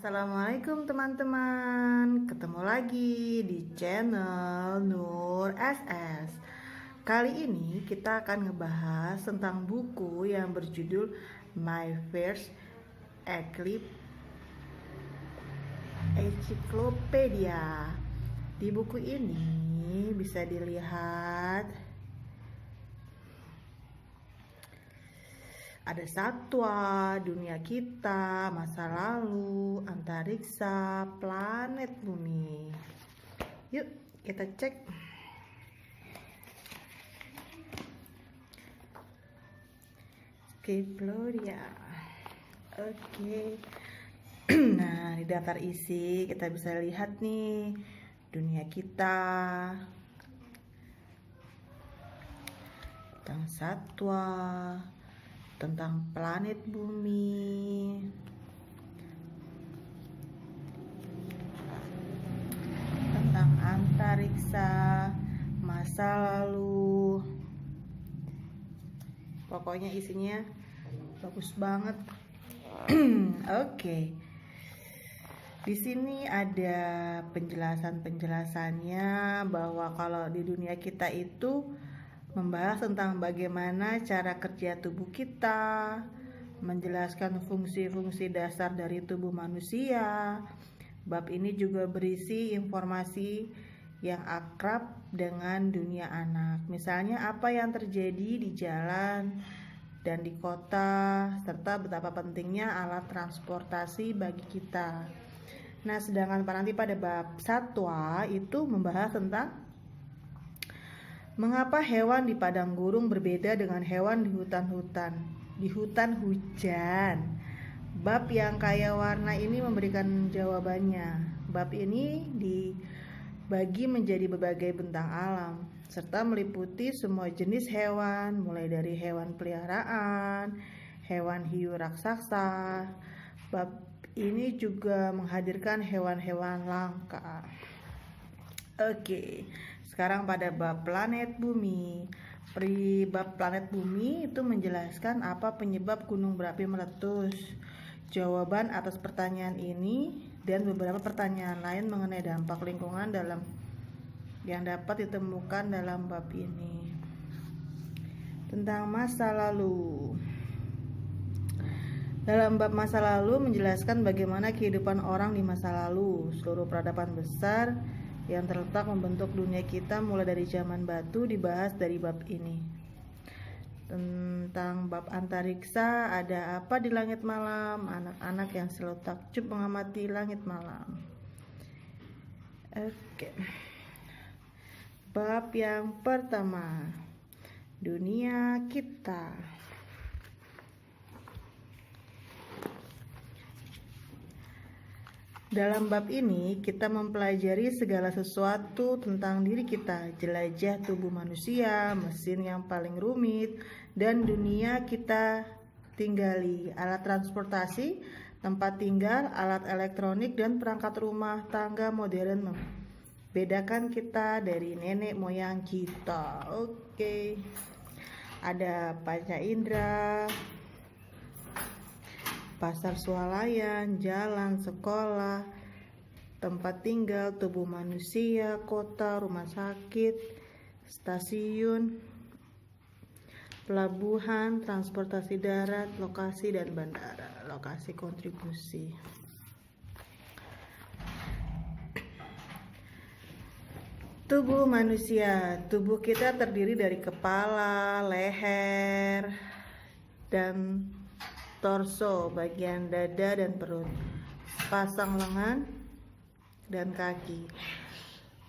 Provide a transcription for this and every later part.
Assalamualaikum teman-teman, ketemu lagi di channel Nur SS. Kali ini kita akan ngebahas tentang buku yang berjudul My First Encyclopedia. Di buku ini bisa dilihat ada satwa, dunia kita, masa lalu, antariksa, planet bumi. Yuk kita cek. Encyclopedia. Oke. Nah, di daftar isi kita bisa lihat nih dunia kita, tentang satwa, tentang planet bumi, tentang antariksa, masa lalu. Pokoknya isinya bagus banget. Oke. Di sini ada penjelasannya bahwa kalau di dunia kita itu membahas tentang bagaimana cara kerja tubuh kita, menjelaskan fungsi-fungsi dasar dari tubuh manusia. Bab ini juga berisi informasi yang akrab dengan dunia anak. Misalnya apa yang terjadi di jalan dan di kota, serta betapa pentingnya alat transportasi bagi kita. Nah, sedangkan nanti pada bab satwa itu membahas tentang mengapa hewan di padang gurun berbeda dengan hewan di hutan hujan. Bab yang kaya warna ini memberikan jawabannya. Bab ini dibagi menjadi berbagai bentang alam, serta meliputi semua jenis hewan, mulai dari hewan peliharaan, hewan hiu raksasa. Bab ini juga menghadirkan hewan-hewan langka. Oke. Sekarang pada bab planet bumi. Bab planet bumi itu menjelaskan apa penyebab gunung berapi meletus. Jawaban atas pertanyaan ini dan beberapa pertanyaan lain mengenai dampak lingkungan yang dapat ditemukan dalam bab ini. Tentang masa lalu. Dalam bab masa lalu menjelaskan bagaimana kehidupan orang di masa lalu, seluruh peradaban besar yang terletak membentuk dunia kita mulai dari zaman batu dibahas dari bab ini. Tentang bab antariksa, ada apa di langit malam, anak-anak yang selalu takjub mengamati langit malam. Oke. Bab yang pertama, dunia kita. Dalam bab ini kita mempelajari segala sesuatu tentang diri kita, jelajah tubuh manusia, mesin yang paling rumit, dan dunia kita tinggali, alat transportasi, tempat tinggal, alat elektronik, dan perangkat rumah tangga modern membedakan kita dari nenek moyang kita. Oke. Ada panca indera, pasar swalayan, jalan, sekolah, tempat tinggal, tubuh manusia, kota, rumah sakit, stasiun, pelabuhan, transportasi darat, lokasi dan bandara, lokasi kontribusi. Tubuh manusia. Tubuh kita terdiri dari kepala, leher, dan torso, bagian dada dan perut, pasang lengan dan kaki.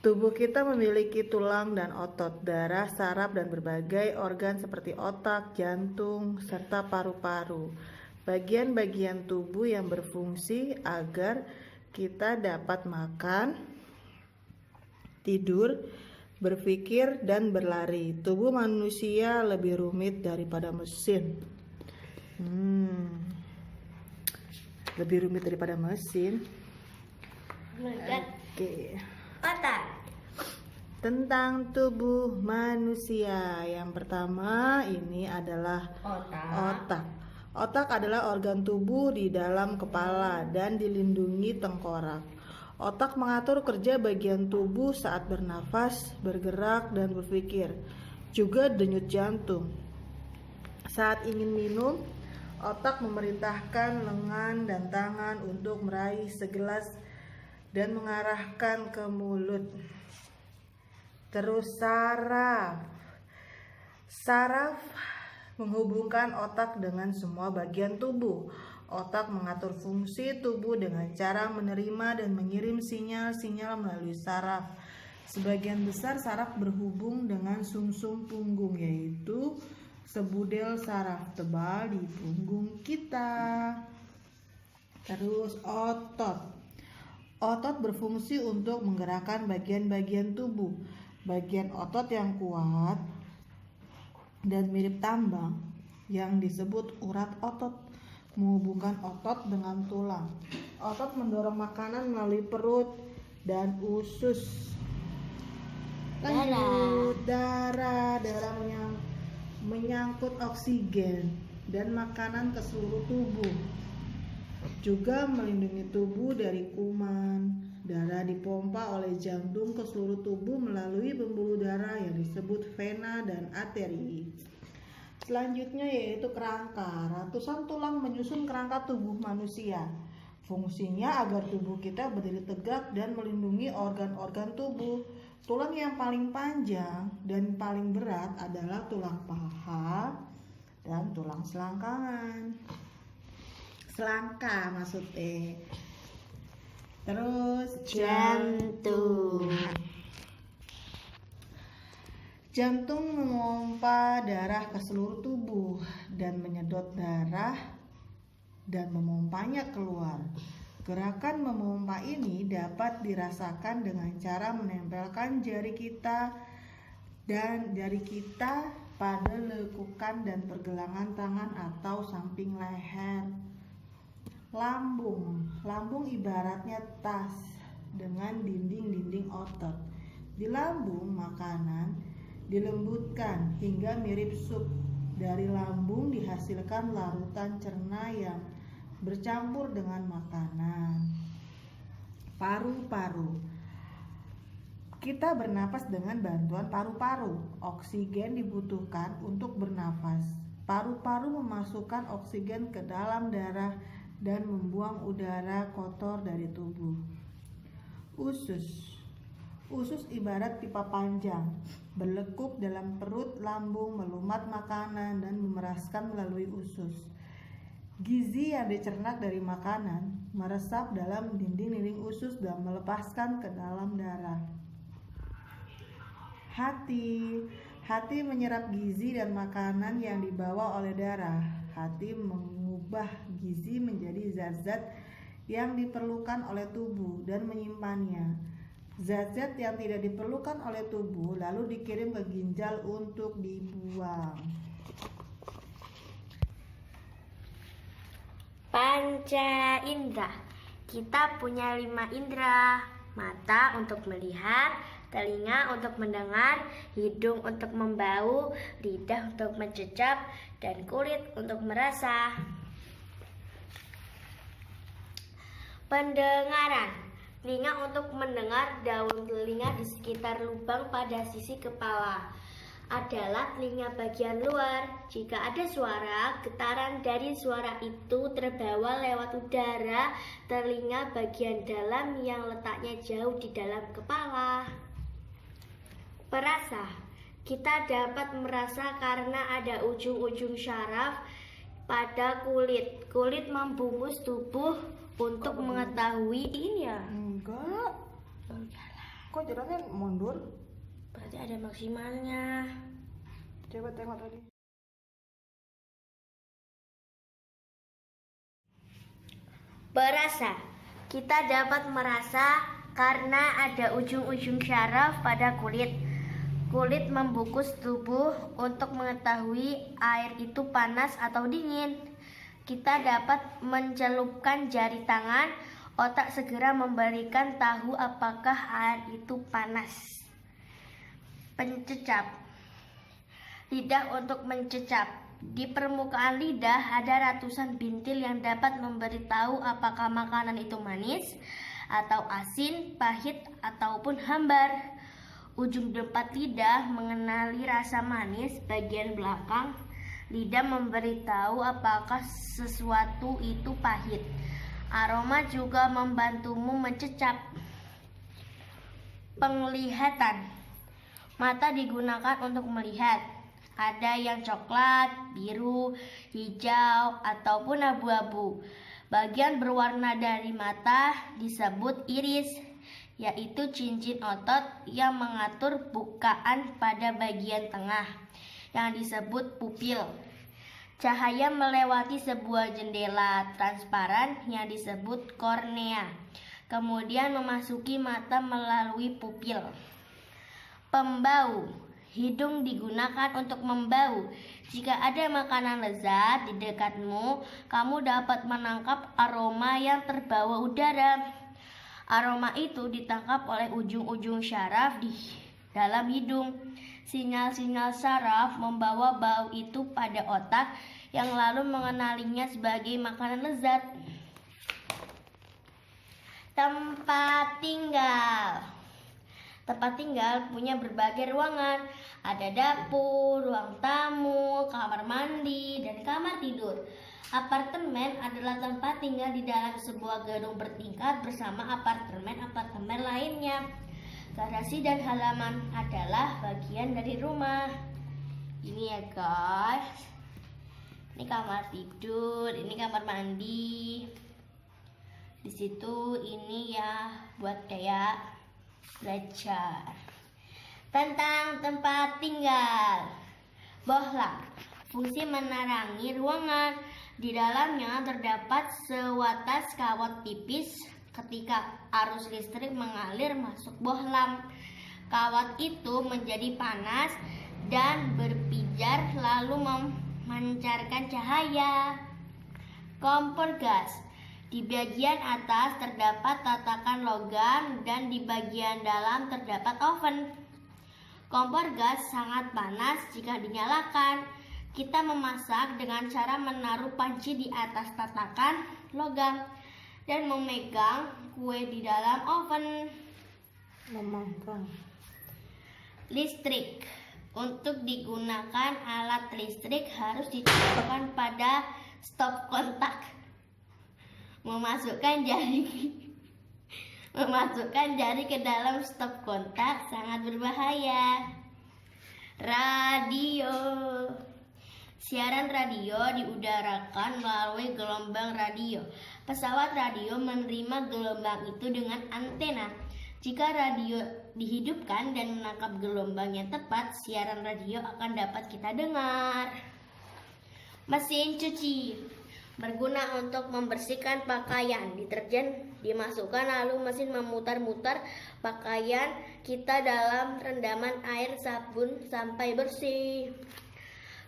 Tubuh kita memiliki tulang dan otot, darah, saraf, dan berbagai organ seperti otak, jantung, serta paru-paru. Bagian-bagian tubuh yang berfungsi agar kita dapat makan, tidur, berpikir, dan berlari. Tubuh manusia lebih rumit daripada mesin. Lebih rumit daripada mesin. Oke. Otak. Tentang tubuh manusia. Yang pertama ini adalah Otak. otak. Otak adalah organ tubuh di dalam kepala dan dilindungi tengkorak. Otak mengatur kerja bagian tubuh saat bernafas, bergerak, dan berpikir. Juga denyut jantung. Saat ingin minum, otak memerintahkan lengan dan tangan untuk meraih segelas dan mengarahkan ke mulut. Terus saraf. Saraf menghubungkan otak dengan semua bagian tubuh. Otak mengatur fungsi tubuh dengan cara menerima dan mengirim sinyal-sinyal melalui saraf. Sebagian besar saraf berhubung dengan sumsum punggung, yaitu sebudel saraf tebal di punggung kita. Terus otot. Otot berfungsi untuk menggerakkan bagian-bagian tubuh. Bagian otot yang kuat dan mirip tambang yang disebut urat otot menghubungkan otot dengan tulang. Otot mendorong makanan melalui perut dan usus. Lanjut, darah menyangkut oksigen dan makanan ke seluruh tubuh. Juga melindungi tubuh dari kuman. Darah dipompa oleh jantung ke seluruh tubuh melalui pembuluh darah yang disebut vena dan arteri. Selanjutnya yaitu kerangka. Ratusan tulang menyusun kerangka tubuh manusia. Fungsinya agar tubuh kita berdiri tegak dan melindungi organ-organ tubuh. Tulang yang paling panjang dan paling berat adalah tulang paha dan tulang selangkangan. Selangka maksudnya. Terus jantung. Jantung memompa darah ke seluruh tubuh dan menyedot darah dan memompanya keluar. Gerakan memompa ini dapat dirasakan dengan cara menempelkan jari kita pada lekukan dan pergelangan tangan atau samping leher. Lambung ibaratnya tas dengan dinding-dinding otot. Di lambung makanan dilembutkan hingga mirip sup. Dari lambung dihasilkan larutan cerna yang bercampur dengan makanan. Paru-paru. Kita bernapas dengan bantuan paru-paru. Oksigen dibutuhkan untuk bernafas. Paru-paru memasukkan oksigen ke dalam darah dan membuang udara kotor dari tubuh. Usus ibarat pipa panjang, berlekuk dalam perut lambung, melumat makanan dan memeraskan melalui usus. Gizi yang dicerna dari makanan meresap dalam dinding-dinding usus dan melepaskan ke dalam darah. Hati menyerap gizi dan makanan yang dibawa oleh darah. Hati mengubah gizi menjadi zat-zat yang diperlukan oleh tubuh dan menyimpannya. Zat-zat yang tidak diperlukan oleh tubuh lalu dikirim ke ginjal untuk dibuang. Panca indera. Kita punya 5 indera. Mata untuk melihat, telinga untuk mendengar, hidung untuk membau, lidah untuk mencecap, dan kulit untuk merasa. Pendengaran. Telinga untuk mendengar. Daun telinga di sekitar lubang pada sisi kepala adalah telinga bagian luar. Jika ada suara, getaran dari suara itu terbawa lewat udara telinga bagian dalam yang letaknya jauh di dalam kepala. Perasa. Kita dapat merasa karena ada ujung-ujung syaraf pada kulit. Kulit membungkus tubuh untuk mengetahui ini ya. Enggak. Kok jalannya mundur? Berarti ada maksimalnya. Coba tengok tadi. Perasa. Kita dapat merasa karena ada ujung-ujung syaraf pada kulit. Kulit membungkus tubuh untuk mengetahui air itu panas atau dingin. Kita dapat mencelupkan jari tangan. Otak segera memberikan tahu apakah air itu panas. Pencecap. Lidah untuk mencecap. Di permukaan lidah ada ratusan bintil yang dapat memberitahu apakah makanan itu manis atau asin, pahit, ataupun hambar. Ujung depan lidah mengenali rasa manis, bagian belakang lidah memberitahu apakah sesuatu itu pahit. Aroma juga membantumu mencecap. Penglihatan. Mata digunakan untuk melihat. Ada yang coklat, biru, hijau, ataupun abu-abu. Bagian berwarna dari mata disebut iris, yaitu cincin otot yang mengatur bukaan pada bagian tengah, yang disebut pupil. Cahaya melewati sebuah jendela transparan yang disebut kornea, kemudian memasuki mata melalui pupil. Pembau. Hidung digunakan untuk membau. Jika ada makanan lezat di dekatmu, kamu dapat menangkap aroma yang terbawa udara. Aroma itu ditangkap oleh ujung-ujung syaraf di dalam hidung. Sinyal-sinyal saraf membawa bau itu pada otak yang lalu mengenalinya sebagai makanan lezat. Tempat tinggal. Tempat tinggal punya berbagai ruangan. Ada dapur, ruang tamu, kamar mandi, dan kamar tidur. Apartemen adalah tempat tinggal di dalam sebuah gedung bertingkat bersama apartemen-apartemen lainnya. Garasi dan halaman adalah bagian dari rumah. Ini ya guys. Ini kamar tidur, ini kamar mandi. Di situ ini ya buat kayak belajar. Tentang tempat tinggal. Bohlam. Fungsi menerangi ruangan. Di dalamnya terdapat sewatas kawat tipis. Ketika arus listrik mengalir masuk bohlam, kawat itu menjadi panas dan berpijar lalu memancarkan cahaya. Kompor gas. Di bagian atas terdapat tatakan logam dan di bagian dalam terdapat oven. Kompor gas sangat panas jika dinyalakan. Kita memasak dengan cara menaruh panci di atas tatakan logam dan memegang kue di dalam oven. Memanggang. Listrik. Untuk digunakan alat listrik harus dicolokan pada stop kontak. Memasukkan jari ke dalam stop kontak sangat berbahaya. Radio. Siaran radio diudarakan melalui gelombang radio. Pesawat radio menerima gelombang itu dengan antena. Jika radio dihidupkan dan menangkap gelombang yang tepat, siaran radio akan dapat kita dengar. Mesin cuci. Berguna untuk membersihkan pakaian. Deterjen dimasukkan lalu mesin memutar-mutar pakaian kita dalam rendaman air sabun sampai bersih.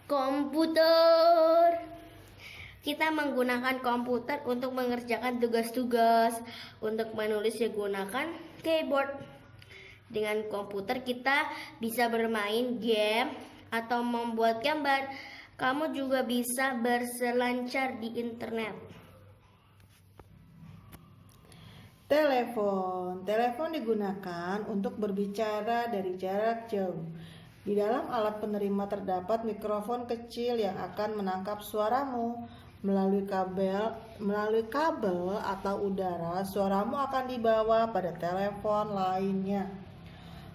Komputer. Kita menggunakan komputer untuk mengerjakan tugas-tugas. Untuk menulis gunakan keyboard. Dengan komputer kita bisa bermain game atau membuat gambar. Kamu juga bisa berselancar di internet. Telepon. Telepon digunakan untuk berbicara dari jarak jauh. Di dalam alat penerima terdapat mikrofon kecil yang akan menangkap suaramu. Melalui kabel atau udara, suaramu akan dibawa pada telepon lainnya.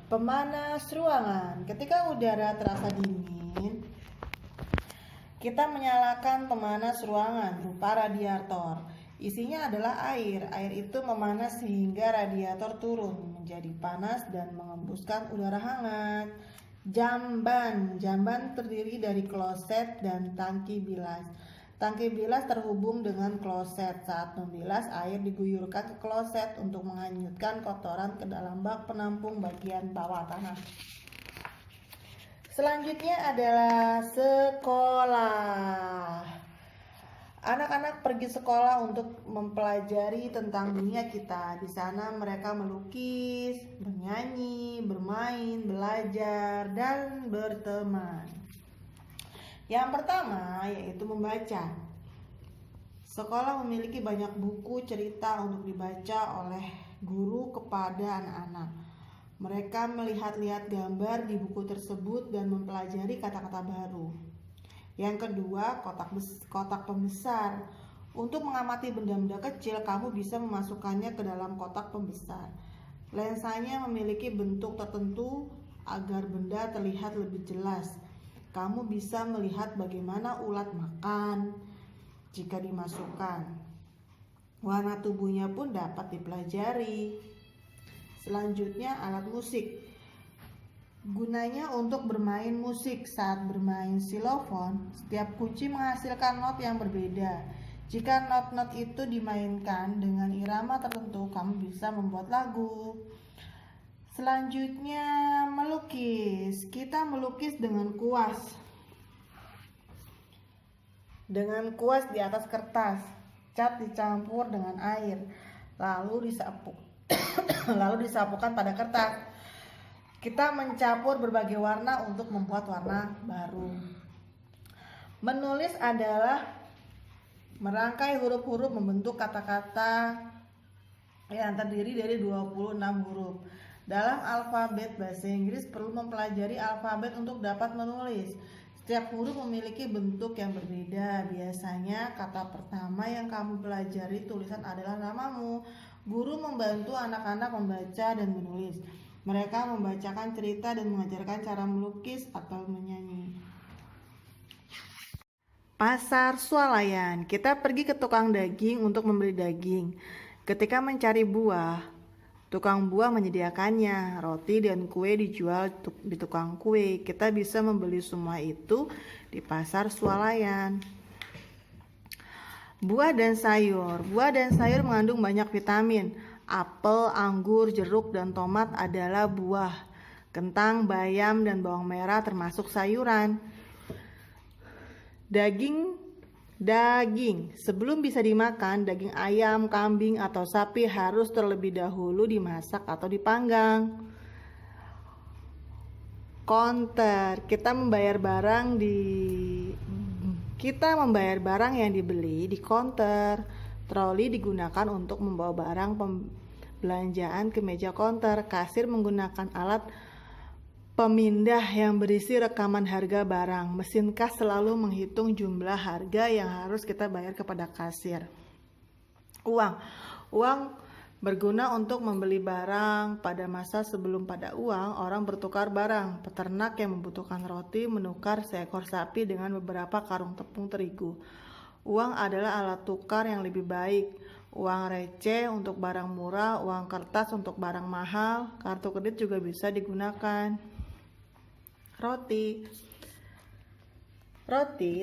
Pemanas ruangan. Ketika udara terasa dingin, kita menyalakan pemanas ruangan berupa radiator. Isinya adalah air. Air itu memanas sehingga radiator turun menjadi panas dan mengembuskan udara hangat. Jamban. Jamban terdiri dari kloset dan tangki bilas. Tangki bilas terhubung dengan kloset. Saat membilas, air diguyurkan ke kloset untuk menghanyutkan kotoran ke dalam bak penampung bagian bawah tanah. Selanjutnya adalah sekolah. Anak-anak pergi sekolah untuk mempelajari tentang dunia kita. Di sana mereka melukis, bernyanyi, bermain, belajar, dan berteman. Yang pertama yaitu membaca. Sekolah memiliki banyak buku cerita untuk dibaca oleh guru kepada anak-anak. Mereka melihat-lihat gambar di buku tersebut dan mempelajari kata-kata baru. Yang kedua, kotak pembesar. Untuk mengamati benda-benda kecil, kamu bisa memasukkannya ke dalam kotak pembesar. Lensanya memiliki bentuk tertentu agar benda terlihat lebih jelas. Kamu bisa melihat bagaimana ulat makan jika dimasukkan. Warna tubuhnya pun dapat dipelajari. Selanjutnya, alat musik. Gunanya untuk bermain musik. Saat bermain xilofon, setiap kunci menghasilkan not yang berbeda. Jika not-not itu dimainkan dengan irama tertentu, kamu bisa membuat lagu. Selanjutnya, melukis. Kita melukis dengan kuas. Dengan kuas di atas kertas, cat dicampur dengan air, lalu disapukan pada kertas. Kita mencampur berbagai warna untuk membuat warna baru. Menulis adalah merangkai huruf-huruf membentuk kata-kata yang terdiri dari 26 huruf. Dalam alfabet bahasa Inggris perlu mempelajari alfabet untuk dapat menulis. Setiap huruf memiliki bentuk yang berbeda. Biasanya kata pertama yang kamu pelajari tulisan adalah namamu. Guru membantu anak-anak membaca dan menulis. Mereka membacakan cerita dan mengajarkan cara melukis atau menyanyi. Pasar swalayan. Kita pergi ke tukang daging untuk membeli daging. Ketika mencari buah, tukang buah menyediakannya. Roti dan kue dijual di tukang kue. Kita bisa membeli semua itu di pasar swalayan. Buah dan sayur. Buah dan sayur mengandung banyak vitamin. Apel, anggur, jeruk, dan tomat adalah buah. Kentang, bayam, dan bawang merah termasuk sayuran. Daging. Sebelum bisa dimakan, daging ayam, kambing, atau sapi harus terlebih dahulu dimasak atau dipanggang. Counter. Kita membayar barang yang dibeli di counter. Troli digunakan untuk membawa barang pembelanjaan ke meja counter. Kasir menggunakan alat pemindah yang berisi rekaman harga barang. Mesin kas selalu menghitung jumlah harga yang harus kita bayar kepada kasir. Uang berguna untuk membeli barang. Pada masa sebelum pada uang, orang bertukar barang. Peternak yang membutuhkan roti menukar seekor sapi dengan beberapa karung tepung terigu. Uang adalah alat tukar yang lebih baik. Uang receh untuk barang murah, uang kertas untuk barang mahal. Kartu kredit juga bisa digunakan. Roti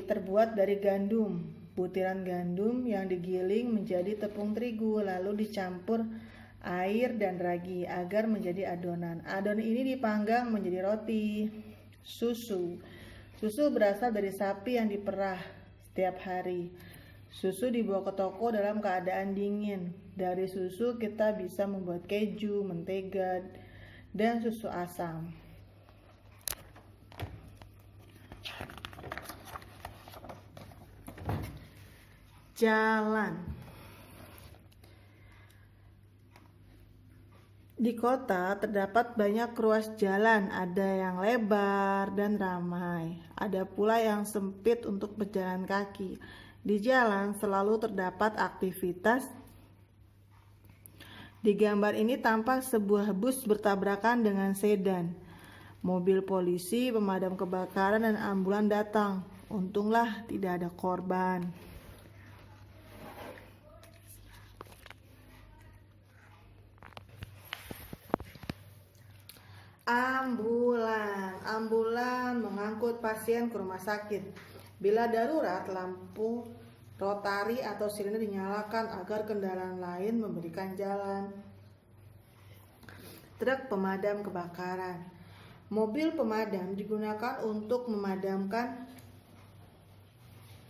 terbuat dari gandum. Butiran gandum yang digiling menjadi tepung terigu, lalu dicampur air dan ragi agar menjadi adonan. Adonan ini dipanggang menjadi roti. Susu berasal dari sapi yang diperah setiap hari. Susu dibawa ke toko dalam keadaan dingin. Dari susu kita bisa membuat keju, mentega, dan susu asam. Jalan. Di kota terdapat banyak ruas jalan, ada yang lebar dan ramai, ada pula yang sempit untuk berjalan kaki. Di jalan selalu terdapat aktivitas. Di gambar ini tampak sebuah bus bertabrakan dengan sedan. Mobil polisi, pemadam kebakaran, dan ambulan datang. Untunglah tidak ada korban. Ambulan mengangkut pasien ke rumah sakit. Bila darurat, lampu rotari atau sirine dinyalakan agar kendaraan lain memberikan jalan. Truk pemadam kebakaran. Mobil pemadam digunakan untuk memadamkan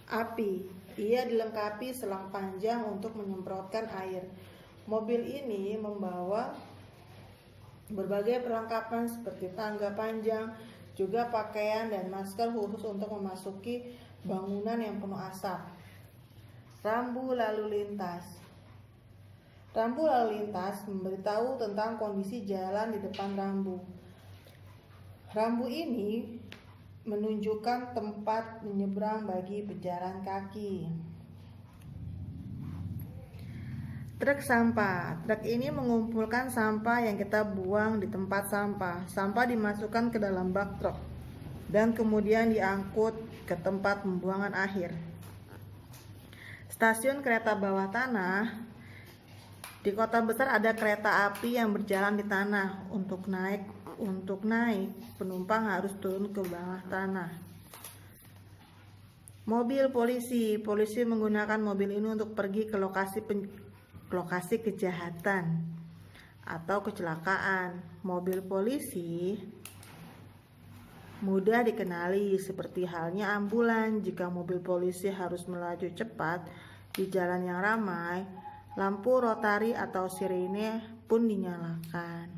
api. Ia dilengkapi selang panjang untuk menyemprotkan air. Mobil ini membawa berbagai perlengkapan seperti tangga panjang, juga pakaian dan masker khusus untuk memasuki bangunan yang penuh asap. Rambu lalu lintas. Rambu lalu lintas memberitahu tentang kondisi jalan di depan rambu. Rambu ini menunjukkan tempat menyeberang bagi pejalan kaki. Truk sampah. Truk ini mengumpulkan sampah yang kita buang di tempat sampah. Sampah dimasukkan ke dalam bak truk dan kemudian diangkut ke tempat pembuangan akhir. Stasiun kereta bawah tanah. Di kota besar ada kereta api yang berjalan di tanah. Untuk naik, penumpang harus turun ke bawah tanah. Mobil polisi. Polisi menggunakan mobil ini untuk pergi ke lokasi kejahatan atau kecelakaan. Mobil polisi mudah dikenali, seperti halnya ambulan. Jika mobil polisi harus melaju cepat di jalan yang ramai, lampu rotari atau sirene pun dinyalakan.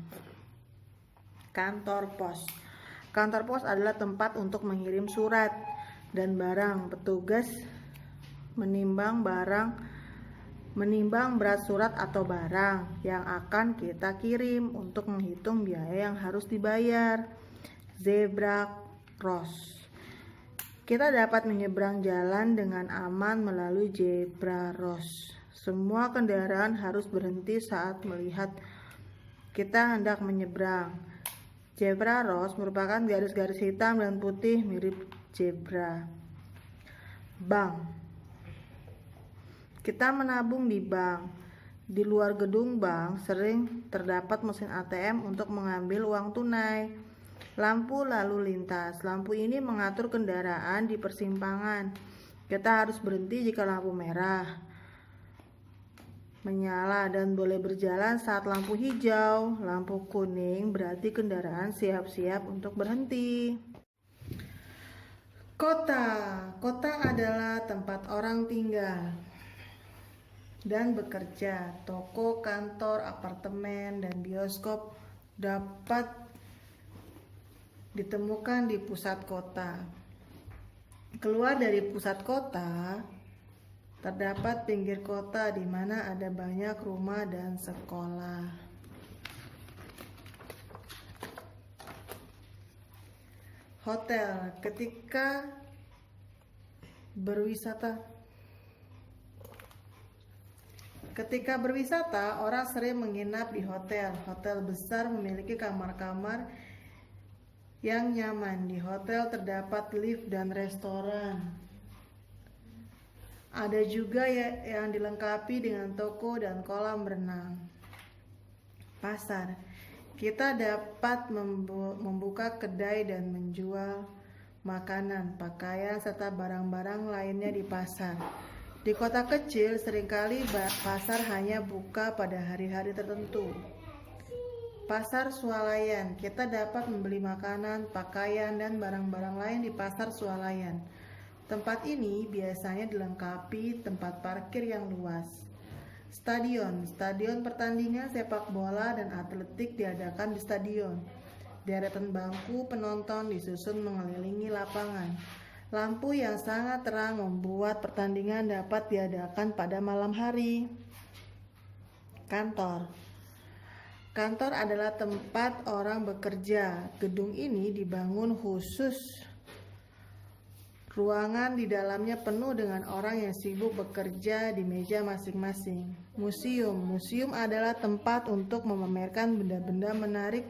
Kantor pos. Kantor pos adalah tempat untuk mengirim surat dan barang. Petugas menimbang berat surat atau barang yang akan kita kirim untuk menghitung biaya yang harus dibayar. Zebra cross. Kita dapat menyeberang jalan dengan aman melalui zebra cross. Semua kendaraan harus berhenti saat melihat kita hendak menyeberang. Zebra cross merupakan garis-garis hitam dan putih mirip zebra. Bank. Kita menabung di bank. Di luar gedung bank sering terdapat mesin ATM untuk mengambil uang tunai. Lampu lalu lintas. Lampu ini mengatur kendaraan di persimpangan. Kita harus berhenti jika lampu merah menyala dan boleh berjalan saat lampu hijau. Lampu kuning berarti kendaraan siap-siap untuk berhenti. Kota. Kota adalah tempat orang tinggal dan bekerja. Toko, kantor, apartemen, dan bioskop dapat ditemukan di pusat kota. Keluar dari pusat kota, terdapat pinggir kota di mana ada banyak rumah dan sekolah. Hotel. Ketika berwisata, orang sering menginap di hotel. Hotel besar memiliki kamar-kamar yang nyaman. Di hotel terdapat lift dan restoran. Ada juga yang dilengkapi dengan toko dan kolam renang. Pasar. Kita dapat membuka kedai dan menjual makanan, pakaian, serta barang-barang lainnya di pasar. Di kota kecil, seringkali pasar hanya buka pada hari-hari tertentu. Pasar swalayan. Kita dapat membeli makanan, pakaian, dan barang-barang lain di pasar swalayan. Tempat ini biasanya dilengkapi tempat parkir yang luas. Stadion. Stadion pertandingan sepak bola dan atletik diadakan di stadion. Deretan bangku penonton disusun mengelilingi lapangan. Lampu yang sangat terang membuat pertandingan dapat diadakan pada malam hari. Kantor. Kantor adalah tempat orang bekerja. Gedung ini dibangun khusus. Ruangan di dalamnya penuh dengan orang yang sibuk bekerja di meja masing-masing. Museum. Museum adalah tempat untuk memamerkan benda-benda menarik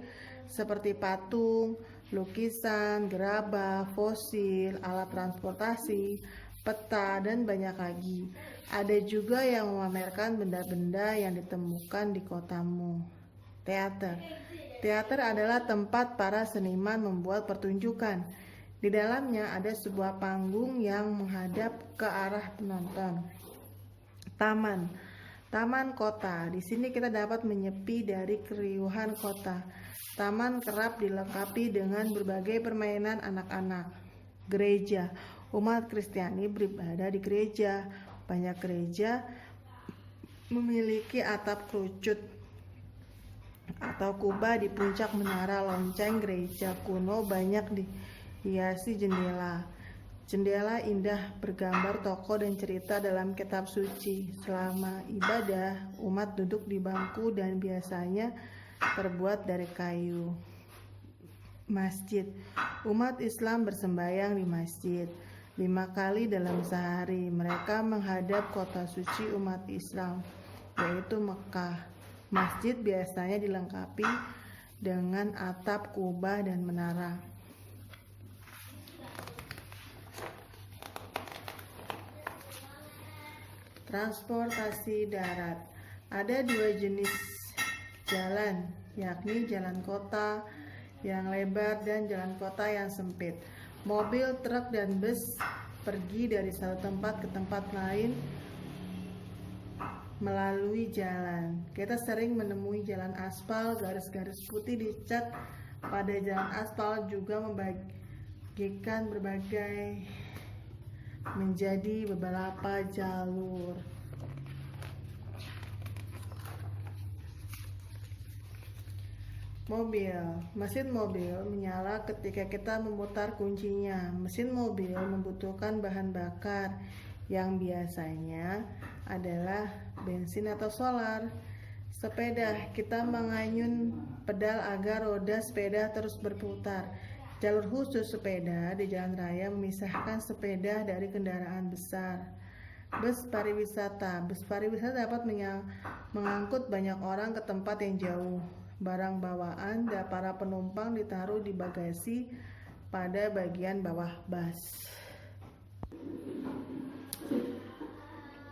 seperti patung, lukisan, gerabah, fosil, alat transportasi, peta, dan banyak lagi. Ada juga yang memamerkan benda-benda yang ditemukan di kotamu. Teater. Teater adalah tempat para seniman membuat pertunjukan. Di dalamnya ada sebuah panggung yang menghadap ke arah penonton. Taman. Taman kota. Di sini kita dapat menyepi dari keriuhan kota. Taman kerap dilengkapi dengan berbagai permainan anak-anak. Gereja. Umat Kristiani beribadah di gereja. Banyak gereja memiliki atap kerucut atau kubah di puncak menara lonceng gereja kuno banyak dihiasi jendela. Jendela indah bergambar tokoh dan cerita dalam kitab suci. Selama ibadah, umat duduk di bangku dan biasanya terbuat dari kayu. Masjid. Umat Islam bersembahyang di masjid 5 kali dalam sehari. Mereka menghadap kota suci umat Islam, yaitu Mekah. Masjid biasanya dilengkapi dengan atap, kubah, dan menara. Transportasi darat. Ada 2 jenis jalan, yakni jalan kota yang lebar dan jalan kota yang sempit. Mobil, truk, dan bus pergi dari satu tempat ke tempat lain melalui jalan. Kita sering menemui jalan aspal, garis-garis putih dicat pada jalan aspal juga membagikan berbagai menjadi beberapa jalur. Mobil. Mesin mobil menyala ketika kita memutar kuncinya. Mesin mobil membutuhkan bahan bakar yang biasanya adalah bensin atau solar. Sepeda, kita mengayun pedal agar roda sepeda terus berputar. Jalur khusus sepeda di jalan raya memisahkan sepeda dari kendaraan besar. Bus pariwisata. Bus pariwisata dapat mengangkut banyak orang ke tempat yang jauh. Barang bawaan dan para penumpang ditaruh di bagasi pada bagian bawah bus.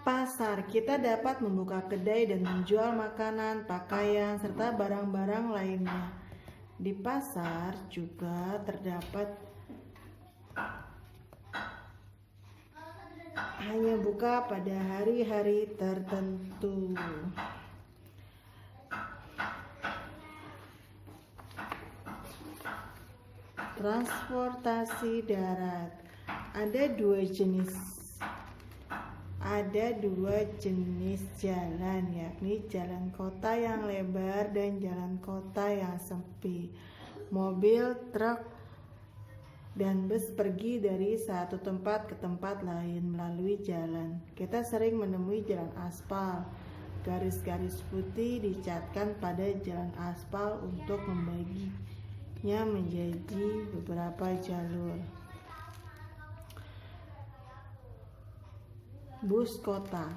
Pasar, kita dapat membuka kedai dan menjual makanan, pakaian, serta barang-barang lainnya. Di pasar juga terdapat hanya buka pada hari-hari tertentu. Transportasi darat. Ada dua jenis jalan, yakni jalan kota yang lebar dan jalan kota yang sempit. Mobil, truk, dan bus pergi dari satu tempat ke tempat lain melalui jalan. Kita sering menemui jalan aspal. Garis-garis putih dicatkan pada jalan aspal untuk membaginya menjadi beberapa jalur. Bus kota.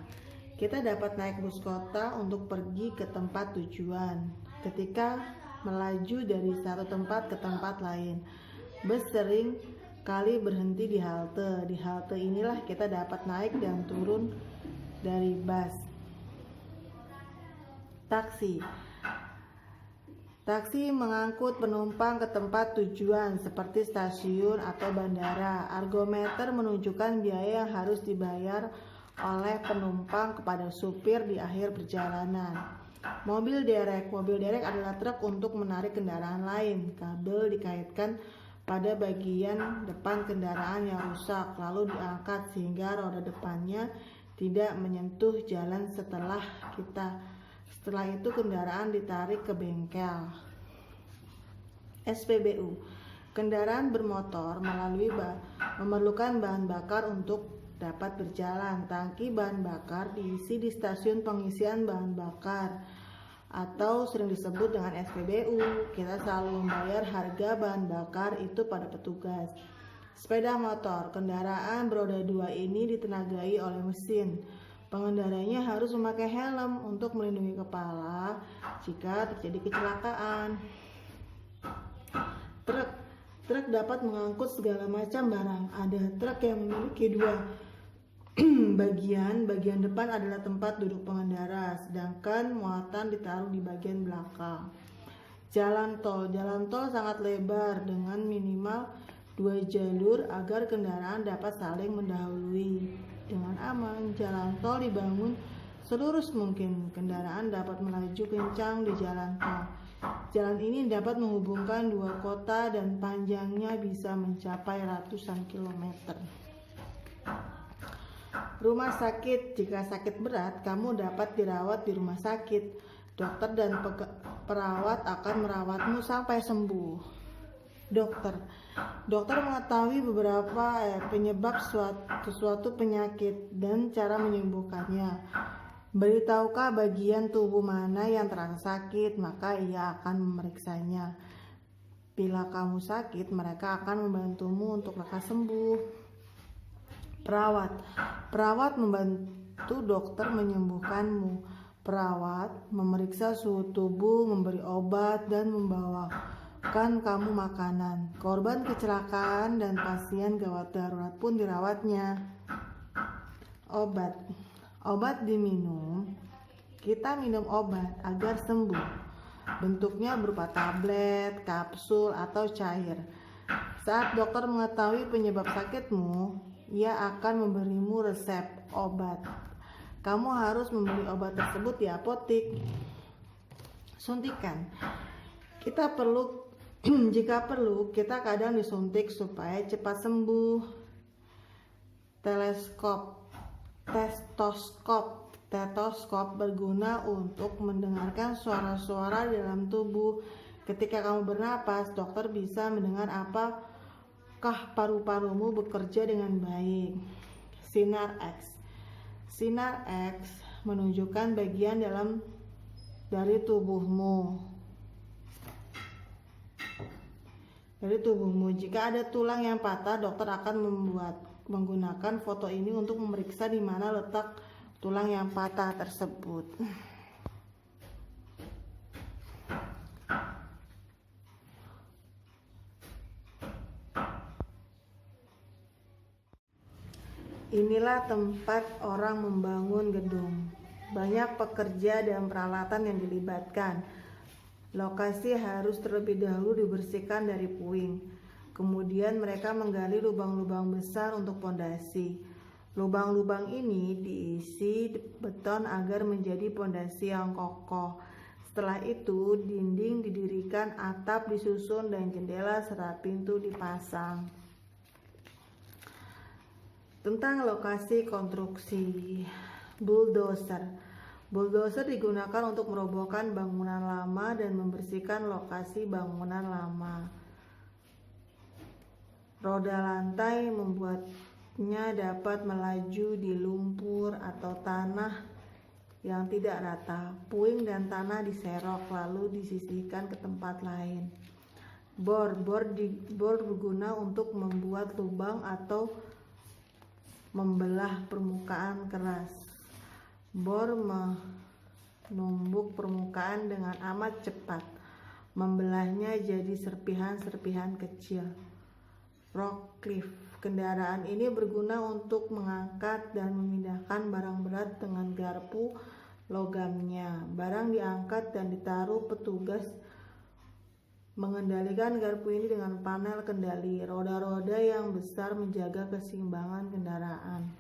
Kita dapat naik bus kota untuk pergi ke tempat tujuan. Ketika melaju dari satu tempat ke tempat lain, bus sering kali berhenti di halte. Di halte inilah kita dapat naik dan turun dari bus. Taksi. Taksi mengangkut penumpang ke tempat tujuan seperti stasiun atau bandara. Argometer menunjukkan biaya yang harus dibayar oleh penumpang kepada supir di akhir perjalanan. Mobil derek. Mobil derek adalah truk untuk menarik kendaraan lain. Kabel dikaitkan pada bagian depan kendaraan yang rusak, lalu diangkat sehingga roda depannya tidak menyentuh jalan. Setelah itu kendaraan ditarik ke bengkel. SPBU. Kendaraan bermotor memerlukan bahan bakar untuk dapat berjalan. Tangki bahan bakar diisi di stasiun pengisian bahan bakar atau sering disebut dengan SPBU. Kita selalu membayar harga bahan bakar itu pada petugas. Sepeda motor. Kendaraan beroda 2 ini ditenagai oleh mesin. Pengendaranya harus memakai helm untuk melindungi kepala jika terjadi kecelakaan. Truk dapat mengangkut segala macam barang. Ada truk yang memiliki 2 bagian. Bagian depan adalah tempat duduk pengendara, sedangkan muatan ditaruh di bagian belakang. Jalan tol. Jalan tol sangat lebar dengan minimal 2 jalur agar kendaraan dapat saling mendahului dengan aman. Jalan tol dibangun selurus mungkin. Kendaraan dapat melaju kencang di jalan tol. Jalan ini dapat menghubungkan 2 kota dan panjangnya bisa mencapai ratusan kilometer. Rumah sakit. Jika sakit berat, kamu dapat dirawat di rumah sakit. Dokter dan perawat akan merawatmu sampai sembuh. Dokter mengetahui beberapa penyebab suatu penyakit dan cara menyembuhkannya. Beritahukah bagian tubuh mana yang terasa sakit, maka ia akan memeriksanya. Bila kamu sakit, mereka akan membantumu untuk lekas sembuh. Perawat membantu dokter menyembuhkanmu. Perawat memeriksa suhu tubuh, memberi obat, dan membawakan kamu makanan. Korban kecelakaan dan pasien gawat darurat pun dirawatnya. Obat diminum. Kita minum obat agar sembuh. Bentuknya berupa tablet, kapsul, atau cair. Saat dokter mengetahui penyebab sakitmu, ia akan memberimu resep obat. Kamu harus membeli obat tersebut di apotik. Suntikan. Jika perlu, kita kadang disuntik supaya cepat sembuh. Stetoskop berguna untuk mendengarkan suara-suara di dalam tubuh. Ketika kamu bernapas, dokter bisa mendengar apakah paru-parumu bekerja dengan baik. Sinar X menunjukkan bagian dalam dari tubuhmu. Jika ada tulang yang patah, dokter akan menggunakan foto ini untuk memeriksa di mana letak tulang yang patah tersebut. Inilah tempat orang membangun gedung. Banyak pekerja dan peralatan yang dilibatkan. Lokasi harus terlebih dahulu dibersihkan dari puing. Kemudian mereka menggali lubang-lubang besar untuk pondasi. Lubang-lubang ini diisi beton agar menjadi pondasi yang kokoh. Setelah itu, dinding didirikan, atap disusun, dan jendela serta pintu dipasang. Tentang lokasi konstruksi. Bulldozer digunakan untuk merobohkan bangunan lama dan membersihkan lokasi bangunan lama. Roda lantai membuatnya dapat melaju di lumpur atau tanah yang tidak rata. Puing dan tanah diserok lalu disisihkan ke tempat lain. Bor berguna untuk membuat lubang atau membelah permukaan keras. Bor menumbuk permukaan dengan amat cepat, membelahnya jadi serpihan-serpihan kecil. Forklift. Kendaraan ini berguna untuk mengangkat dan memindahkan barang berat dengan garpu logamnya. Barang diangkat dan ditaruh, petugas mengendalikan garpu ini dengan panel kendali. Roda-roda yang besar menjaga keseimbangan kendaraan.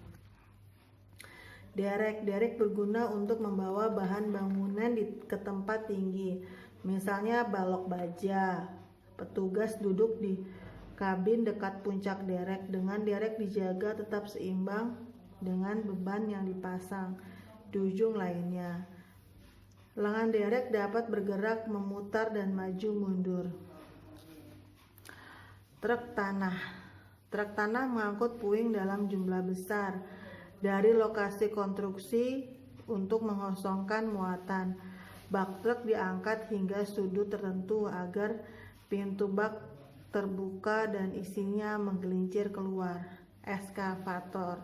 Derek berguna untuk membawa bahan bangunan ke tempat tinggi, misalnya balok baja. Petugas duduk di kabin dekat puncak derek. Dengan derek dijaga tetap seimbang dengan beban yang dipasang di ujung lainnya. Lengan derek dapat bergerak, memutar, dan maju mundur. Truk tanah mengangkut puing dalam jumlah besar dari lokasi konstruksi untuk mengosongkan muatan. Bak truk diangkat hingga sudut tertentu agar pintu bak terbuka dan isinya menggelincir keluar. Eskavator.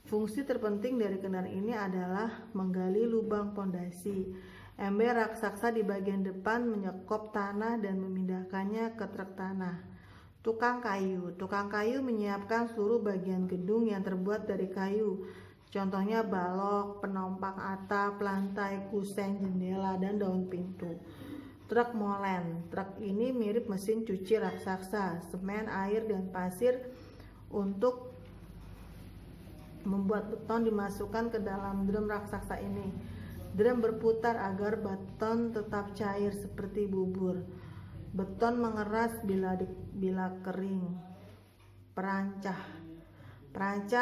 Fungsi terpenting dari kendaraan ini adalah menggali lubang pondasi. Ember raksasa di bagian depan menyekop tanah dan memindahkannya ke truk tanah. Tukang kayu menyiapkan seluruh bagian gedung yang terbuat dari kayu. Contohnya balok, penompak atap, lantai, kusen, jendela, dan daun pintu. Truk molen. Truk ini mirip mesin cuci raksasa. Semen, air, dan pasir untuk membuat beton dimasukkan ke dalam drum raksasa ini. Drum berputar agar beton tetap cair seperti bubur. Beton mengeras bila kering. Perancah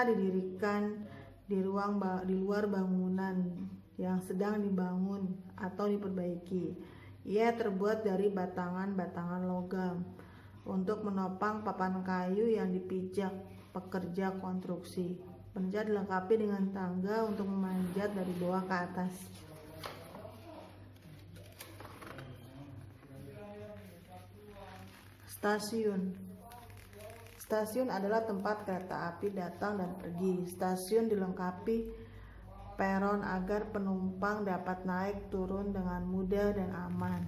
didirikan di luar bangunan yang sedang dibangun atau diperbaiki. Ia terbuat dari batangan-batangan logam untuk menopang papan kayu yang dipijak pekerja konstruksi. Pemanjat dilengkapi dengan tangga untuk memanjat dari bawah ke atas. Stasiun adalah tempat kereta api datang dan pergi. Stasiun dilengkapi peron agar penumpang dapat naik turun dengan mudah dan aman.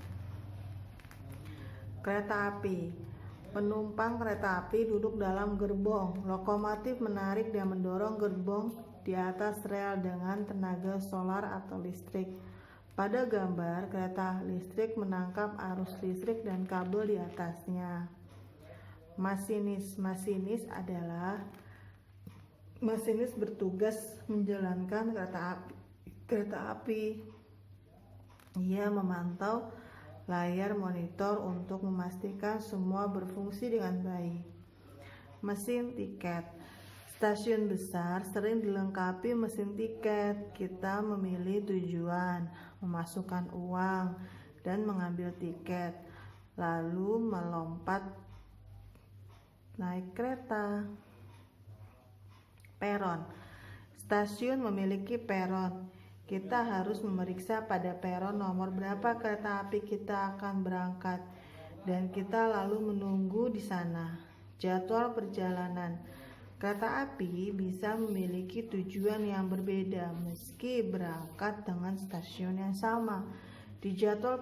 Kereta api. Penumpang kereta api duduk dalam gerbong. Lokomotif menarik dan mendorong gerbong di atas rel dengan tenaga solar atau listrik. Pada gambar, kereta listrik menangkap arus listrik dan kabel di atasnya. Masinis adalah masinis bertugas menjalankan kereta api. Ia memantau layar monitor untuk memastikan semua berfungsi dengan baik. Mesin tiket. Stasiun besar sering dilengkapi mesin tiket. Kita memilih tujuan, memasukkan uang, dan mengambil tiket, lalu melompat naik kereta. Peron. Stasiun memiliki peron. Kita harus memeriksa pada peron nomor berapa kereta api kita akan berangkat, dan kita lalu menunggu di sana. Jadwal perjalanan. Kereta api bisa memiliki tujuan yang berbeda meski berangkat dengan stasiun yang sama. Di jadwal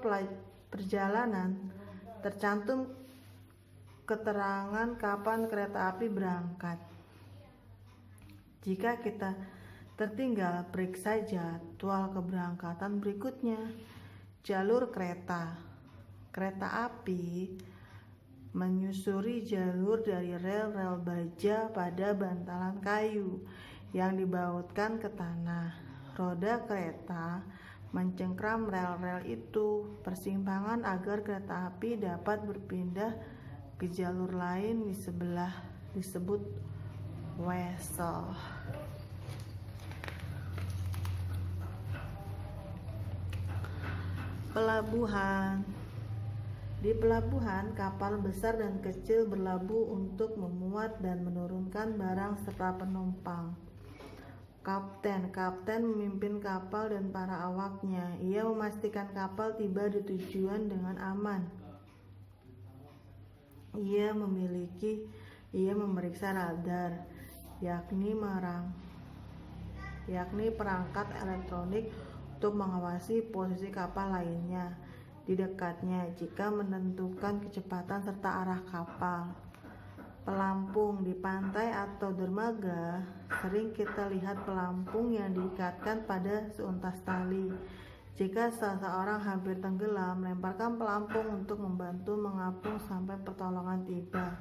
perjalanan tercantum keterangan kapan kereta api berangkat. Jika kita tertinggal, periksa jadwal keberangkatan berikutnya. Jalur kereta. Kereta api menyusuri jalur dari rel-rel baja pada bantalan kayu yang dibautkan ke tanah. Roda kereta mencengkram rel-rel itu. Persimpangan agar kereta api dapat berpindah ke jalur lain di sebelah disebut wesel. Pelabuhan. Di pelabuhan, kapal besar dan kecil berlabuh untuk memuat dan menurunkan barang serta penumpang. Kapten memimpin kapal dan para awaknya. Ia memastikan kapal tiba di tujuan dengan aman. Ia memeriksa radar, yakni perangkat elektronik untuk mengawasi posisi kapal lainnya di dekatnya jika menentukan kecepatan serta arah kapal. Pelampung. Di pantai atau dermaga, sering kita lihat pelampung yang diikatkan pada seuntas tali. Jika seseorang hampir tenggelam, lemparkan pelampung untuk membantu mengapung sampai pertolongan tiba.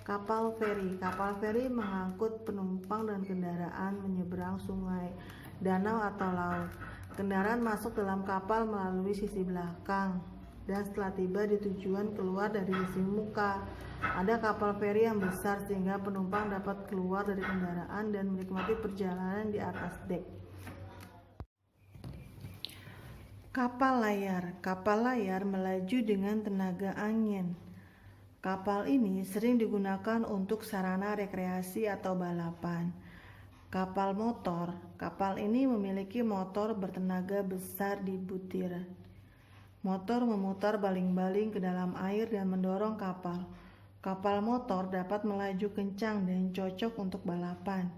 Kapal feri. Kapal feri mengangkut penumpang dan kendaraan menyeberang sungai, danau atau laut. Kendaraan masuk dalam kapal melalui sisi belakang, dan setelah tiba di tujuan keluar dari sisi muka. Ada kapal feri yang besar sehingga penumpang dapat keluar dari kendaraan dan menikmati perjalanan di atas dek. Kapal layar. Kapal layar melaju dengan tenaga angin. Kapal ini sering digunakan untuk sarana rekreasi atau balapan. Kapal motor. Kapal ini memiliki motor bertenaga besar di butir. Motor memutar baling-baling ke dalam air dan mendorong kapal. Kapal motor dapat melaju kencang dan cocok untuk balapan.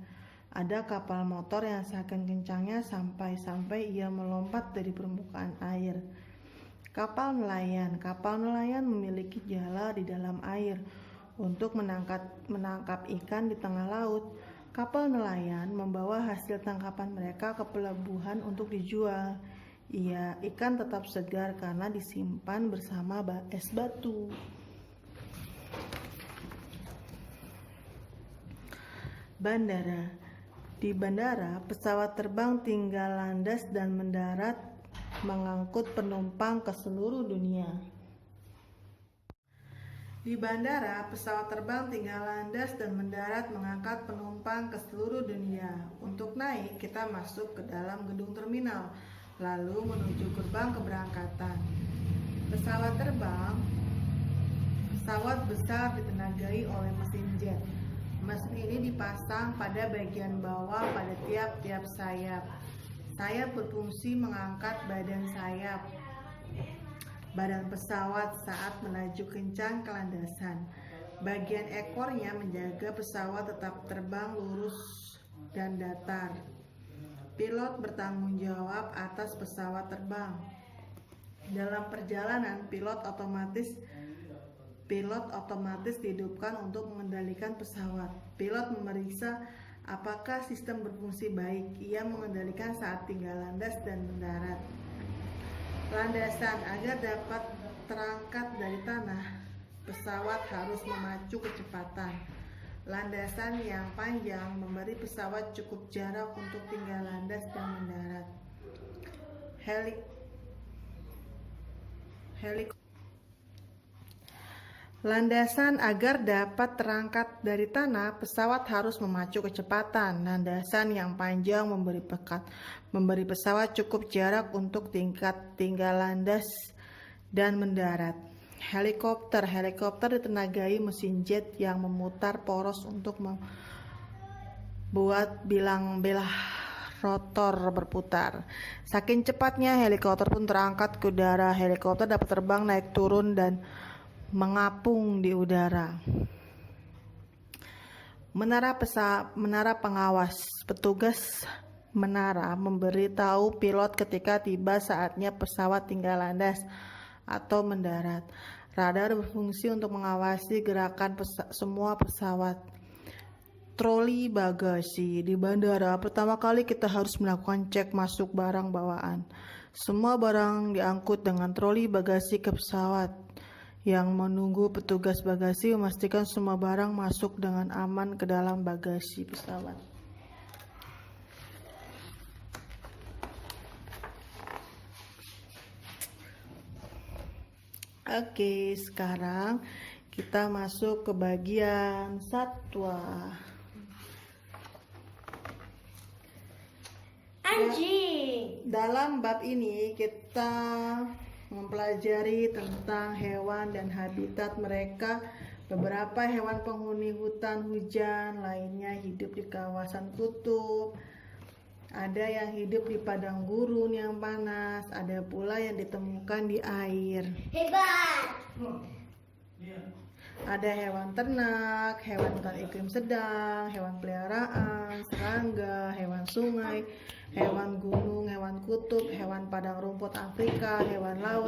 Ada kapal motor yang saking kencangnya sampai ia melompat dari permukaan air. Kapal nelayan. Kapal nelayan memiliki jala di dalam air untuk menangkap ikan di tengah laut. Kapal nelayan membawa hasil tangkapan mereka ke pelabuhan untuk dijual. Ikan tetap segar karena disimpan bersama es batu. Bandara. Di bandara, pesawat terbang tinggal landas dan mendarat mengangkut penumpang ke seluruh dunia. Di bandara, pesawat terbang tinggal landas dan mendarat mengangkat penumpang ke seluruh dunia. Untuk naik, kita masuk ke dalam gedung terminal. lalu menuju gerbang keberangkatan. Pesawat besar ditenagai oleh mesin jet. Mesin ini dipasang pada bagian bawah pada tiap-tiap sayap. Sayap berfungsi mengangkat badan pesawat saat melaju kencang ke landasan. Bagian ekornya menjaga pesawat tetap terbang lurus dan datar. Pilot bertanggung jawab atas pesawat terbang. Dalam perjalanan, pilot otomatis dihidupkan untuk mengendalikan pesawat. Pilot memeriksa apakah sistem berfungsi baik. Ia mengendalikan saat tinggal landas dan mendarat. Landasan. Agar dapat terangkat dari tanah, pesawat harus memacu kecepatan. Landasan yang panjang memberi pesawat cukup jarak untuk tinggal landas dan mendarat. Landasan. Agar dapat terangkat dari tanah, pesawat harus memacu kecepatan. Landasan yang panjang memberi pesawat cukup jarak untuk tinggal landas dan mendarat. Helikopter ditenagai mesin jet yang memutar poros untuk membuat bilah rotor berputar. Saking cepatnya helikopter pun terangkat ke udara. Helikopter dapat terbang, naik turun, dan mengapung di udara. Menara pengawas. Petugas menara memberitahu pilot ketika tiba saatnya pesawat tinggal landas atau mendarat. Radar berfungsi untuk mengawasi gerakan semua pesawat. Troli bagasi. Di bandara, pertama kali kita harus melakukan cek masuk barang bawaan. Semua barang diangkut dengan troli bagasi ke pesawat. Yang menunggu petugas bagasi memastikan semua barang masuk dengan aman ke dalam bagasi pesawat. Oke, sekarang kita masuk ke bagian satwa. Anjing. Dalam bab ini kita mempelajari tentang hewan dan habitat mereka. Beberapa hewan penghuni hutan hujan lainnya hidup di kawasan kutub. Ada yang hidup di padang gurun yang panas, ada pula yang ditemukan di air. Hebat. Ada hewan ternak, hewan hutan iklim sedang, hewan peliharaan, serangga, hewan sungai, hewan gunung, hewan kutub, hewan padang rumput Afrika, hewan laut,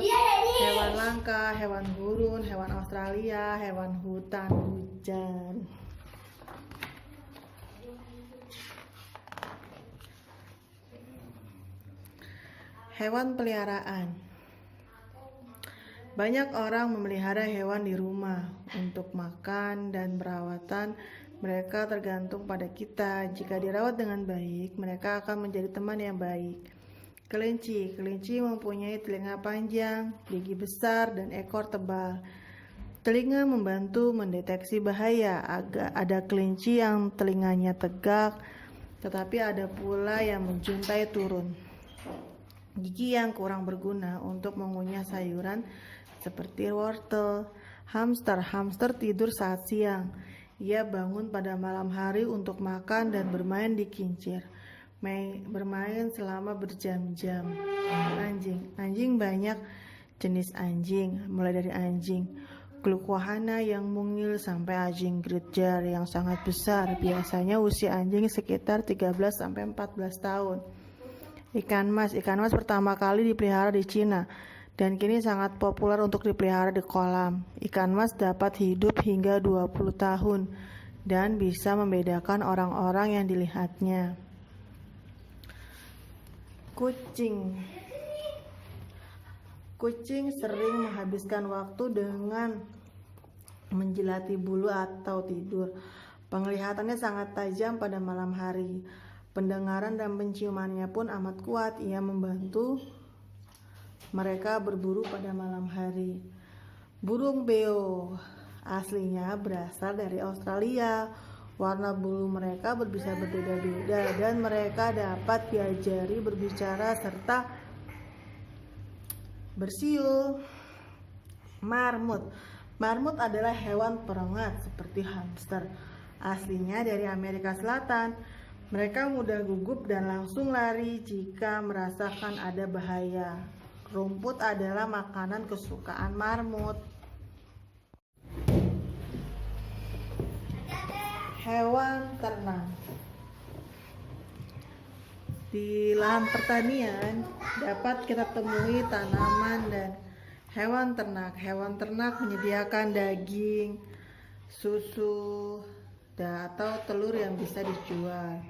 hewan langka, hewan gurun, hewan Australia, hewan hutan hujan. Hewan peliharaan. Banyak orang memelihara hewan di rumah untuk makan dan perawatan. Mereka tergantung pada kita. Jika dirawat dengan baik, mereka akan menjadi teman yang baik. Kelinci mempunyai telinga panjang, gigi besar, dan ekor tebal. Telinga membantu mendeteksi bahaya. Ada kelinci yang telinganya tegak, tetapi ada pula yang menjuntai turun. Gigi yang kurang berguna untuk mengunyah sayuran seperti wortel. Hamster tidur saat siang. Ia bangun pada malam hari untuk makan dan bermain di kincir. Bermain selama berjam-jam. Anjing banyak jenis anjing, mulai dari anjing Glukwahana yang mungil sampai anjing Great Jar yang sangat besar. Biasanya usia anjing sekitar 13-14 tahun. Ikan mas pertama kali dipelihara di Cina dan kini sangat populer untuk dipelihara di kolam. Ikan mas dapat hidup hingga 20 tahun dan bisa membedakan orang-orang yang dilihatnya. Kucing sering menghabiskan waktu dengan menjilati bulu atau tidur. Penglihatannya sangat tajam pada malam hari. Pendengaran dan penciumannya pun amat kuat. Ia membantu mereka berburu pada malam hari. Burung beo aslinya berasal dari Australia. Warna bulu mereka bisa berbeda-beda dan mereka dapat diajari berbicara serta Bersiul. Marmut. Marmut adalah hewan perengat seperti hamster. Aslinya dari Amerika Selatan. Mereka mudah gugup dan langsung lari jika merasakan ada bahaya. Rumput adalah makanan kesukaan marmut. Hewan ternak. Di lahan pertanian dapat kita temui tanaman dan hewan ternak. Hewan ternak menyediakan daging, susu, atau telur yang bisa dijual.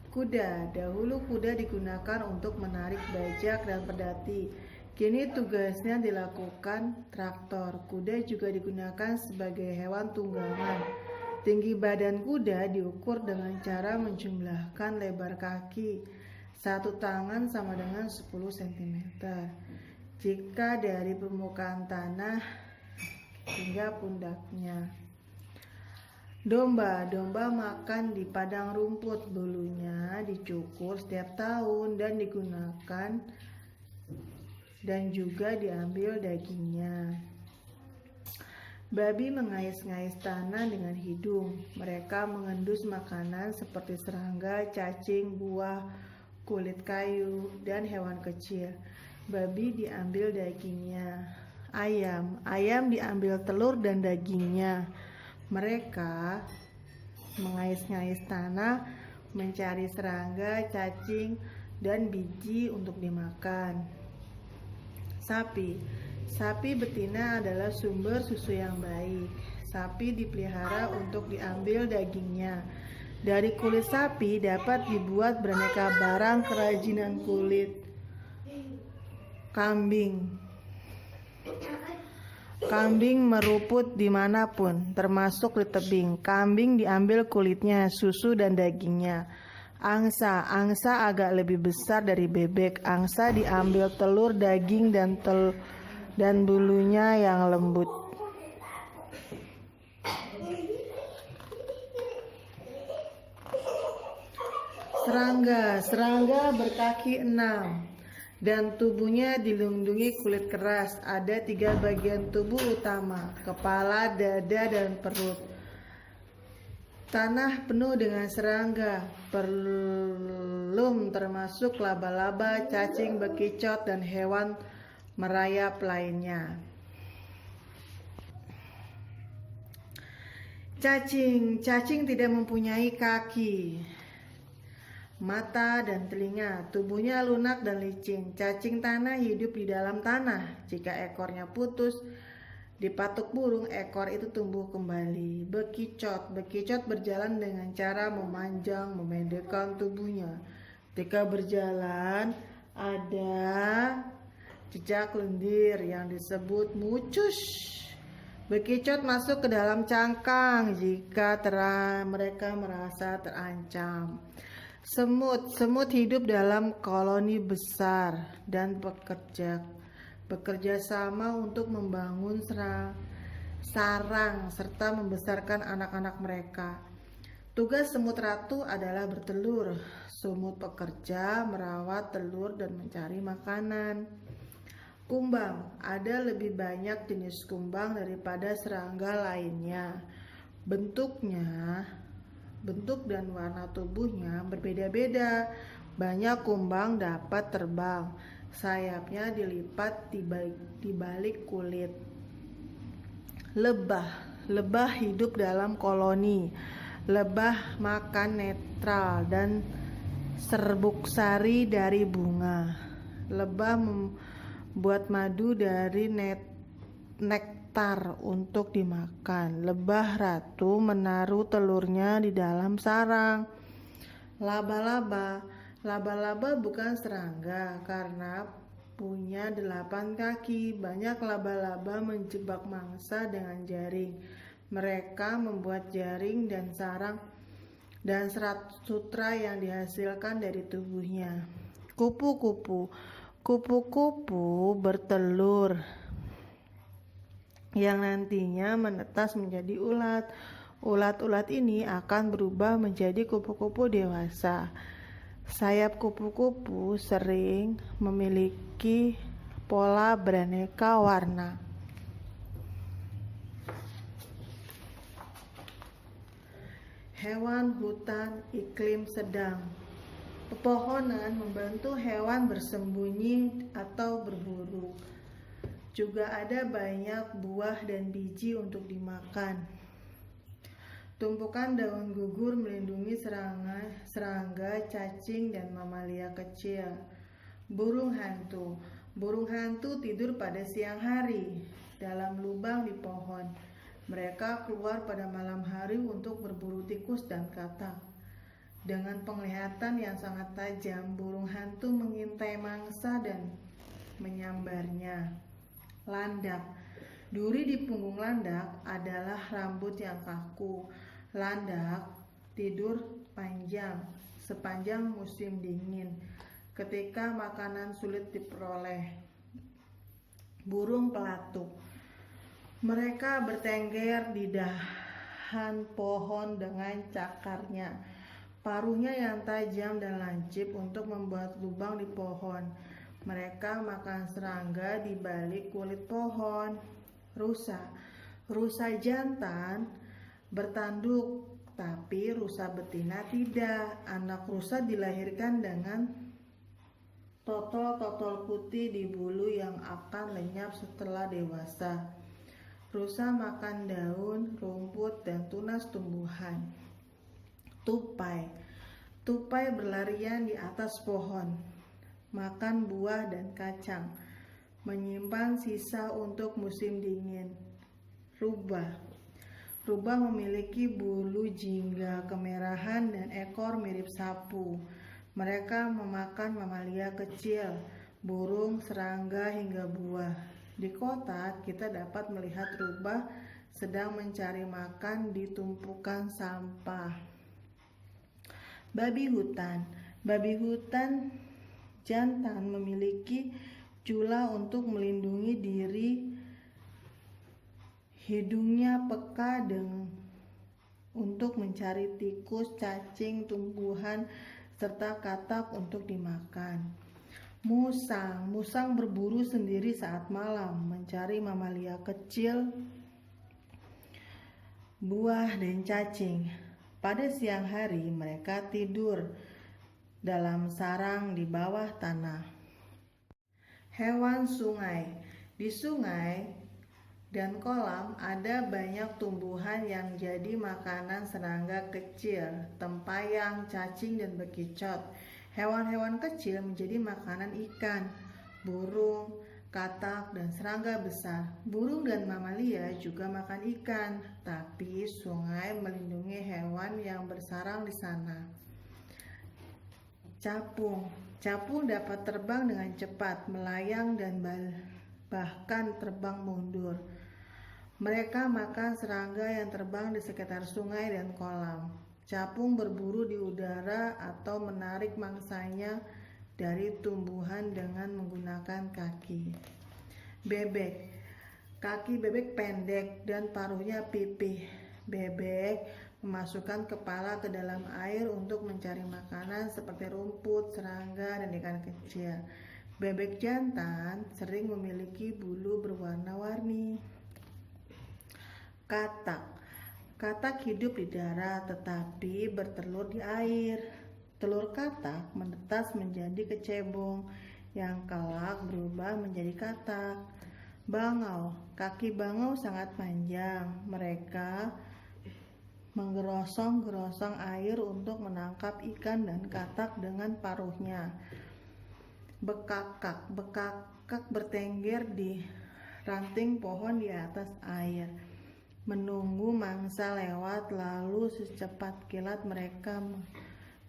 Kuda. Dahulu kuda digunakan untuk menarik bajak dan pedati. Kini tugasnya dilakukan traktor. Kuda juga digunakan sebagai hewan tunggangan. Tinggi badan kuda diukur dengan cara menjumlahkan lebar kaki. Satu tangan sama dengan 10 cm. Jika dari permukaan tanah hingga pundaknya. Domba. Domba makan di padang rumput. Bulunya dicukur setiap tahun dan digunakan dan juga diambil dagingnya. Babi mengais-ngais tanah dengan hidung. Mereka mengendus makanan seperti serangga, cacing, buah, kulit kayu, dan hewan kecil. Babi diambil dagingnya. Ayam. Ayam diambil telur dan dagingnya. Mereka mengais-ngais tanah, mencari serangga, cacing, dan biji untuk dimakan. Sapi. Sapi betina adalah sumber susu yang baik. Sapi dipelihara untuk diambil dagingnya. Dari kulit sapi dapat dibuat beraneka barang kerajinan kulit. Kambing. Kambing meruput dimanapun, termasuk di tebing. Kambing diambil kulitnya, susu dan dagingnya. Angsa. Angsa agak lebih besar dari bebek. Angsa diambil telur, daging, dan bulunya yang lembut. Serangga. Serangga berkaki 6 dan tubuhnya dilindungi kulit keras. Ada 3 bagian tubuh utama: kepala, dada, dan perut. Tanah penuh dengan serangga, belum termasuk laba-laba, cacing, bekicot, dan hewan merayap lainnya. Cacing. Cacing tidak mempunyai kaki, mata, dan telinga. Tubuhnya lunak dan licin. Cacing tanah hidup di dalam tanah. Jika ekornya putus dipatuk burung, ekor itu tumbuh kembali. Bekicot. Bekicot berjalan dengan cara memanjang, memendekkan tubuhnya. Ketika berjalan, ada jejak lendir yang disebut mucus. Bekicot masuk ke dalam cangkang jika mereka merasa terancam. Semut. Semut hidup dalam koloni besar dan bekerja sama untuk membangun sarang serta membesarkan anak-anak mereka. Tugas semut ratu adalah bertelur. Semut pekerja, merawat telur dan mencari makanan. Kumbang. Ada lebih banyak jenis kumbang daripada serangga lainnya. Bentuk dan warna tubuhnya berbeda-beda. Banyak kumbang dapat terbang. Sayapnya dilipat di balik kulit. Lebah. Lebah hidup dalam koloni. Lebah makan netral dan serbuk sari dari bunga. Lebah membuat madu dari nektar untuk dimakan. Lebah ratu menaruh telurnya di dalam sarang. Laba-laba. Laba-laba bukan serangga karena punya 8 kaki. Banyak laba-laba menjebak mangsa dengan jaring. Mereka membuat jaring dan sarang dan serat sutra yang dihasilkan dari tubuhnya. Kupu-kupu. Kupu-kupu bertelur yang nantinya menetas menjadi ulat. Ulat-ulat ini akan berubah menjadi kupu-kupu dewasa. Sayap kupu-kupu sering memiliki pola beraneka warna. Hewan hutan iklim sedang. Pepohonan membantu hewan bersembunyi atau berburu. Juga ada banyak buah dan biji untuk dimakan. Tumpukan daun gugur melindungi serangga, cacing, dan mamalia kecil. Burung hantu. Burung hantu tidur pada siang hari dalam lubang di pohon. Mereka keluar pada malam hari untuk berburu tikus dan katak. Dengan penglihatan yang sangat tajam, burung hantu mengintai mangsa dan menyambarnya. Landak. Duri di punggung landak adalah rambut yang kaku. Landak tidur panjang sepanjang musim dingin ketika makanan sulit diperoleh. Burung pelatuk. Mereka bertengger di dahan pohon dengan cakarnya. Paruhnya yang tajam dan lancip untuk membuat lubang di pohon. Mereka makan serangga di balik kulit pohon. Rusa. Rusa jantan bertanduk, tapi rusa betina tidak. Anak rusa dilahirkan dengan totol-totol putih di bulu yang akan lenyap setelah dewasa. Rusa makan daun, rumput, dan tunas tumbuhan. Tupai. Tupai berlarian di atas pohon, makan buah dan kacang, menyimpan sisa untuk musim dingin. Rubah. Rubah memiliki bulu jingga kemerahan dan ekor mirip sapu. Mereka memakan mamalia kecil, burung, serangga, hingga buah. Di kota, kita dapat melihat rubah sedang mencari makan di tumpukan sampah. Babi hutan. Babi hutan jantan memiliki jula untuk melindungi diri. Hidungnya peka untuk mencari tikus, cacing, tumbuhan, serta katak untuk dimakan. Musang. Musang berburu sendiri saat malam, mencari mamalia kecil, buah, dan cacing. Pada siang hari, mereka tidur dalam sarang di bawah tanah. Hewan sungai. Di sungai dan kolam ada banyak tumbuhan yang jadi makanan serangga kecil, tempayang, cacing, dan bekicot. Hewan-hewan kecil menjadi makanan ikan, burung, katak, dan serangga besar. Burung dan mamalia juga makan ikan, tapi sungai melindungi hewan yang bersarang di sana. Capung. Capung dapat terbang dengan cepat, melayang, dan bahkan terbang mundur. Mereka makan serangga yang terbang di sekitar sungai dan kolam. Capung berburu di udara atau menarik mangsanya dari tumbuhan dengan menggunakan kaki. Bebek. Kaki bebek pendek dan paruhnya pipih. Bebek memasukkan kepala ke dalam air untuk mencari makanan seperti rumput, serangga, dan ikan kecil. Bebek jantan sering memiliki bulu berwarna-warni. Katak. Katak hidup di darat tetapi bertelur di air. Telur katak menetas menjadi kecebong yang kelak berubah menjadi katak. Bangau. Kaki bangau sangat panjang. Mereka menggerosong-gerosong air untuk menangkap ikan dan katak dengan paruhnya. Bekakak. Bekakak bertengger di ranting pohon di atas air, menunggu mangsa lewat, lalu secepat kilat mereka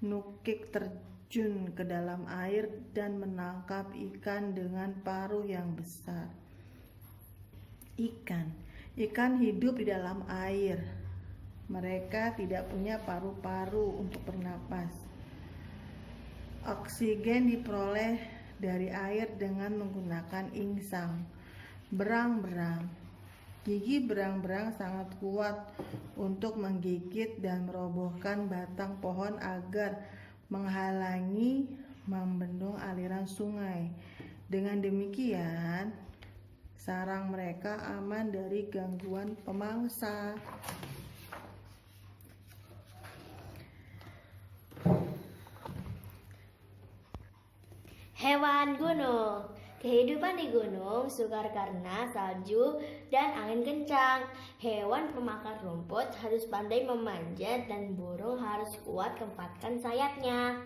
menukik terjun ke dalam air dan menangkap ikan dengan paruh yang besar. Ikan hidup di dalam air. Mereka tidak punya paru-paru untuk bernapas. Oksigen diperoleh dari air dengan menggunakan insang. Berang-berang. Gigi berang-berang sangat kuat untuk menggigit dan merobohkan batang pohon agar menghalangi membendung aliran sungai. Dengan demikian, sarang mereka aman dari gangguan pemangsa. Hewan gunung. Kehidupan di gunung sukar karena salju dan angin kencang. Hewan pemakan rumput harus pandai memanjat dan burung harus kuat kempatkan sayapnya.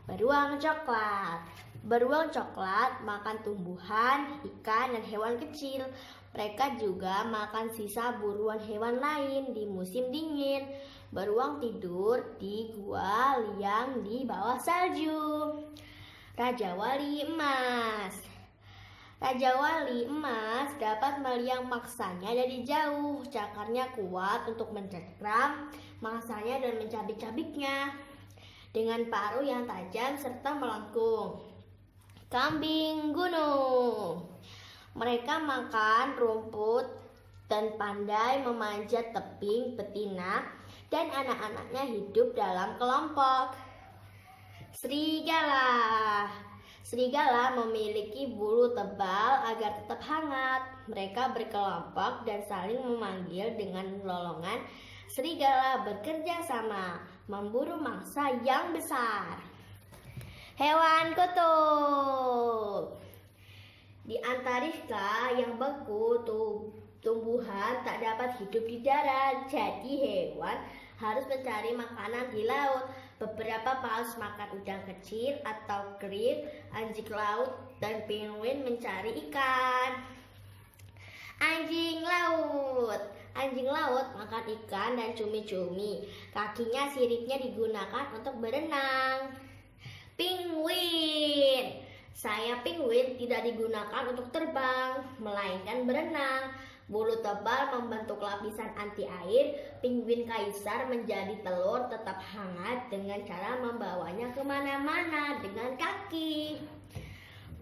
Beruang coklat. Beruang coklat makan tumbuhan, ikan, dan hewan kecil. Mereka juga makan sisa buruan hewan lain di musim dingin. Beruang tidur di gua yang di bawah salju. Raja Wali Emas. Raja Wali Emas dapat melihat mangsanya dari jauh. Cakarnya kuat untuk mencengkram mangsanya dan mencabik-cabiknya dengan paruh yang tajam serta melengkung. Kambing gunung. Mereka makan rumput dan pandai memanjat tebing betina, dan anak-anaknya hidup dalam kelompok. Serigala. Serigala memiliki bulu tebal agar tetap hangat. Mereka berkelompok dan saling memanggil dengan lolongan. Serigala bekerja sama memburu mangsa yang besar. Hewan kutub. Di Antartika yang beku, tumbuhan tak dapat hidup di darat, jadi hewan harus mencari makanan di laut. Beberapa paus makan udang kecil atau krill, anjing laut, dan penguin mencari ikan. Anjing laut. Anjing laut makan ikan dan cumi-cumi. Kakinya siripnya digunakan untuk berenang. Penguin. Sayap penguin tidak digunakan untuk terbang, melainkan berenang. Bulu tebal membentuk lapisan anti air. Penguin kaisar menjadi telur tetap hangat dengan cara membawanya kemana-mana dengan kaki.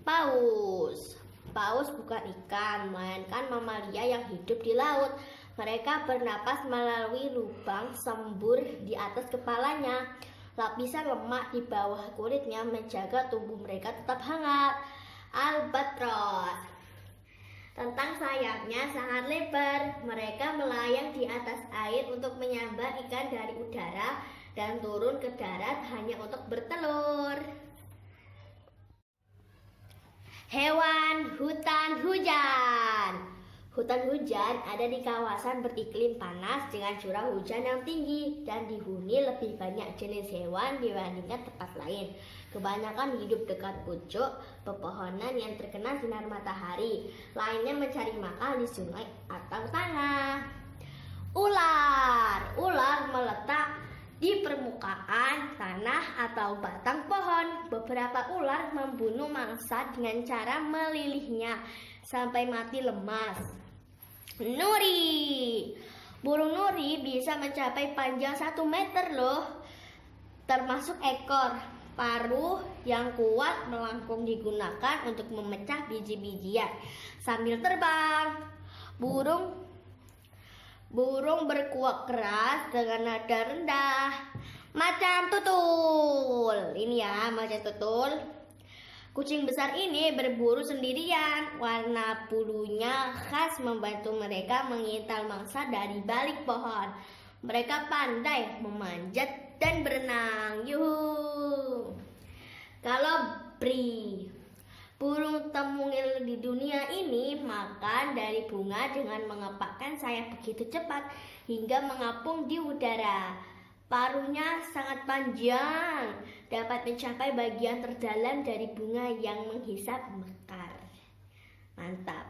Paus. Paus bukan ikan, melainkan mamalia yang hidup di laut. Mereka bernapas melalui lubang sembur di atas kepalanya. Lapisan lemak di bawah kulitnya menjaga tubuh mereka tetap hangat. Albatros. Tentang sayapnya sangat lebar. Mereka melayang di atas air untuk menyambar ikan dari udara dan turun ke darat hanya untuk bertelur. Hewan hutan hujan. Hutan hujan ada di kawasan beriklim panas dengan curah hujan yang tinggi dan dihuni lebih banyak jenis hewan dibandingkan tempat lain. Kebanyakan hidup dekat pucuk pepohonan yang terkena sinar matahari. Lainnya mencari makan di sungai atau tanah. Ular. Ular meletak di permukaan tanah atau batang pohon. Beberapa ular membunuh mangsa dengan cara melilihnya sampai mati lemas. Nuri. Burung nuri bisa mencapai panjang 1 meter loh, termasuk ekor. Paruh yang kuat melengkung digunakan untuk memecah biji-bijian sambil terbang. Burung berkuak keras dengan nada rendah. Macan tutul. Ini ya macan tutul. Kucing besar ini berburu sendirian. Warna bulunya khas membantu mereka mengintal mangsa dari balik pohon. Mereka pandai memanjat dan berenang. Yuhu. Kolibri. Burung temungil di dunia ini makan dari bunga dengan mengepakkan sayap begitu cepat hingga mengapung di udara. Paruhnya sangat panjang, dapat mencapai bagian terdalam dari bunga yang menghisap mekar. Mantap.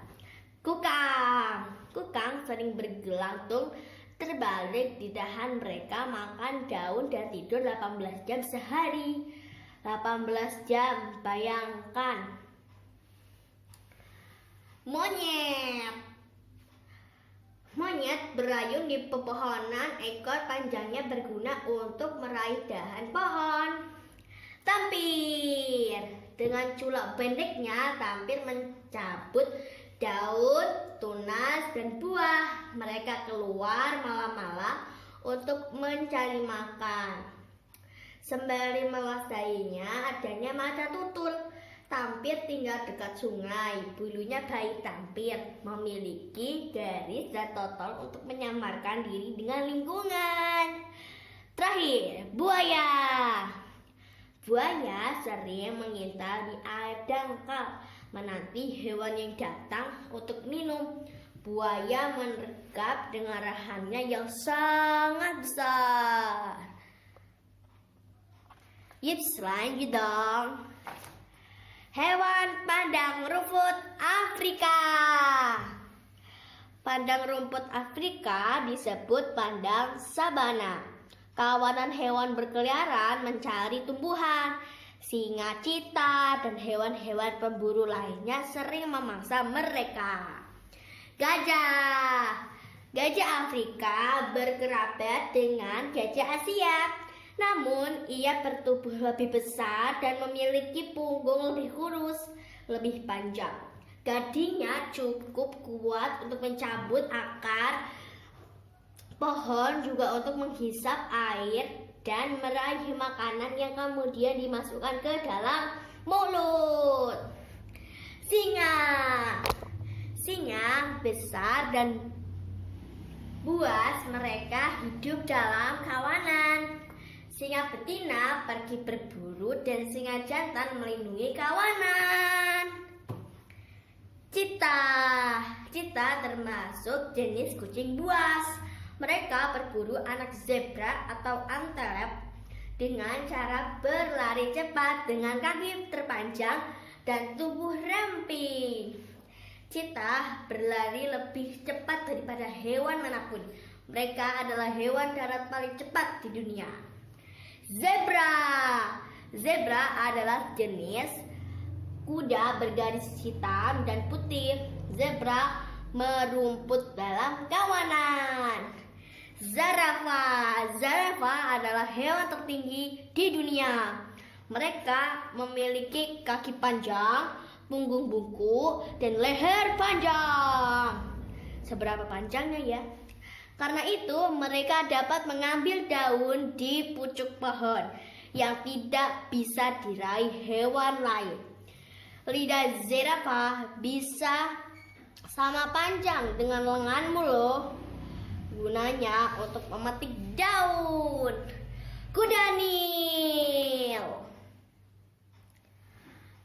Kukang. Kukang sering bergelantung terbalik di dahan mereka, makan daun dan tidur 18 jam sehari. 18 jam, bayangkan. Monyet. Monyet berayun di pepohonan, ekor panjangnya berguna untuk meraih dahan pohon. Tampir. Dengan culak pendeknya, tampir mencabut daun, tunas, dan buah. Mereka keluar malam-malam untuk mencari makan. Sembari melestarinya adanya macan tutul. Tampir tinggal dekat sungai. Bulunya bayi tampir, memiliki garis dan totol untuk menyamarkan diri dengan lingkungan. Terakhir, buaya. Buaya sering mengintai di air dangkal, menanti hewan yang datang untuk minum. Buaya menerkam dengan rahangnya yang sangat besar. Selanjutnya dong. Hewan pandang rumput Afrika. Pandang rumput Afrika disebut pandang sabana. Kawanan hewan berkeliaran mencari tumbuhan. Singa, cita, dan hewan-hewan pemburu lainnya sering memangsa mereka. Gajah. Gajah Afrika berkerabat dengan gajah Asia. Namun ia bertubuh lebih besar dan memiliki punggung lebih kurus, lebih panjang. Gadinya cukup kuat untuk mencabut akar pohon, juga untuk menghisap air dan meraih makanan yang kemudian dimasukkan ke dalam mulut. Singa. Singa besar dan buas, mereka hidup dalam kawanan. Singa betina pergi berburu dan singa jantan melindungi kawanan. Cita. Cita termasuk jenis kucing buas. Mereka berburu anak zebra atau antelop dengan cara berlari cepat dengan kaki terpanjang dan tubuh ramping. Cita berlari lebih cepat daripada hewan manapun. Mereka adalah hewan darat paling cepat di dunia. Zebra. Zebra adalah jenis kuda bergaris hitam dan putih. Zebra merumput dalam kawanan. Zarafa. Zarafa adalah hewan tertinggi di dunia. Mereka memiliki kaki panjang, punggung bungkuk, dan leher panjang. Seberapa panjangnya ya? Karena itu mereka dapat mengambil daun di pucuk pohon yang tidak bisa diraih hewan lain. Lidah zirafa bisa sama panjang dengan lenganmu loh. Gunanya untuk memetik daun. Kuda Nil.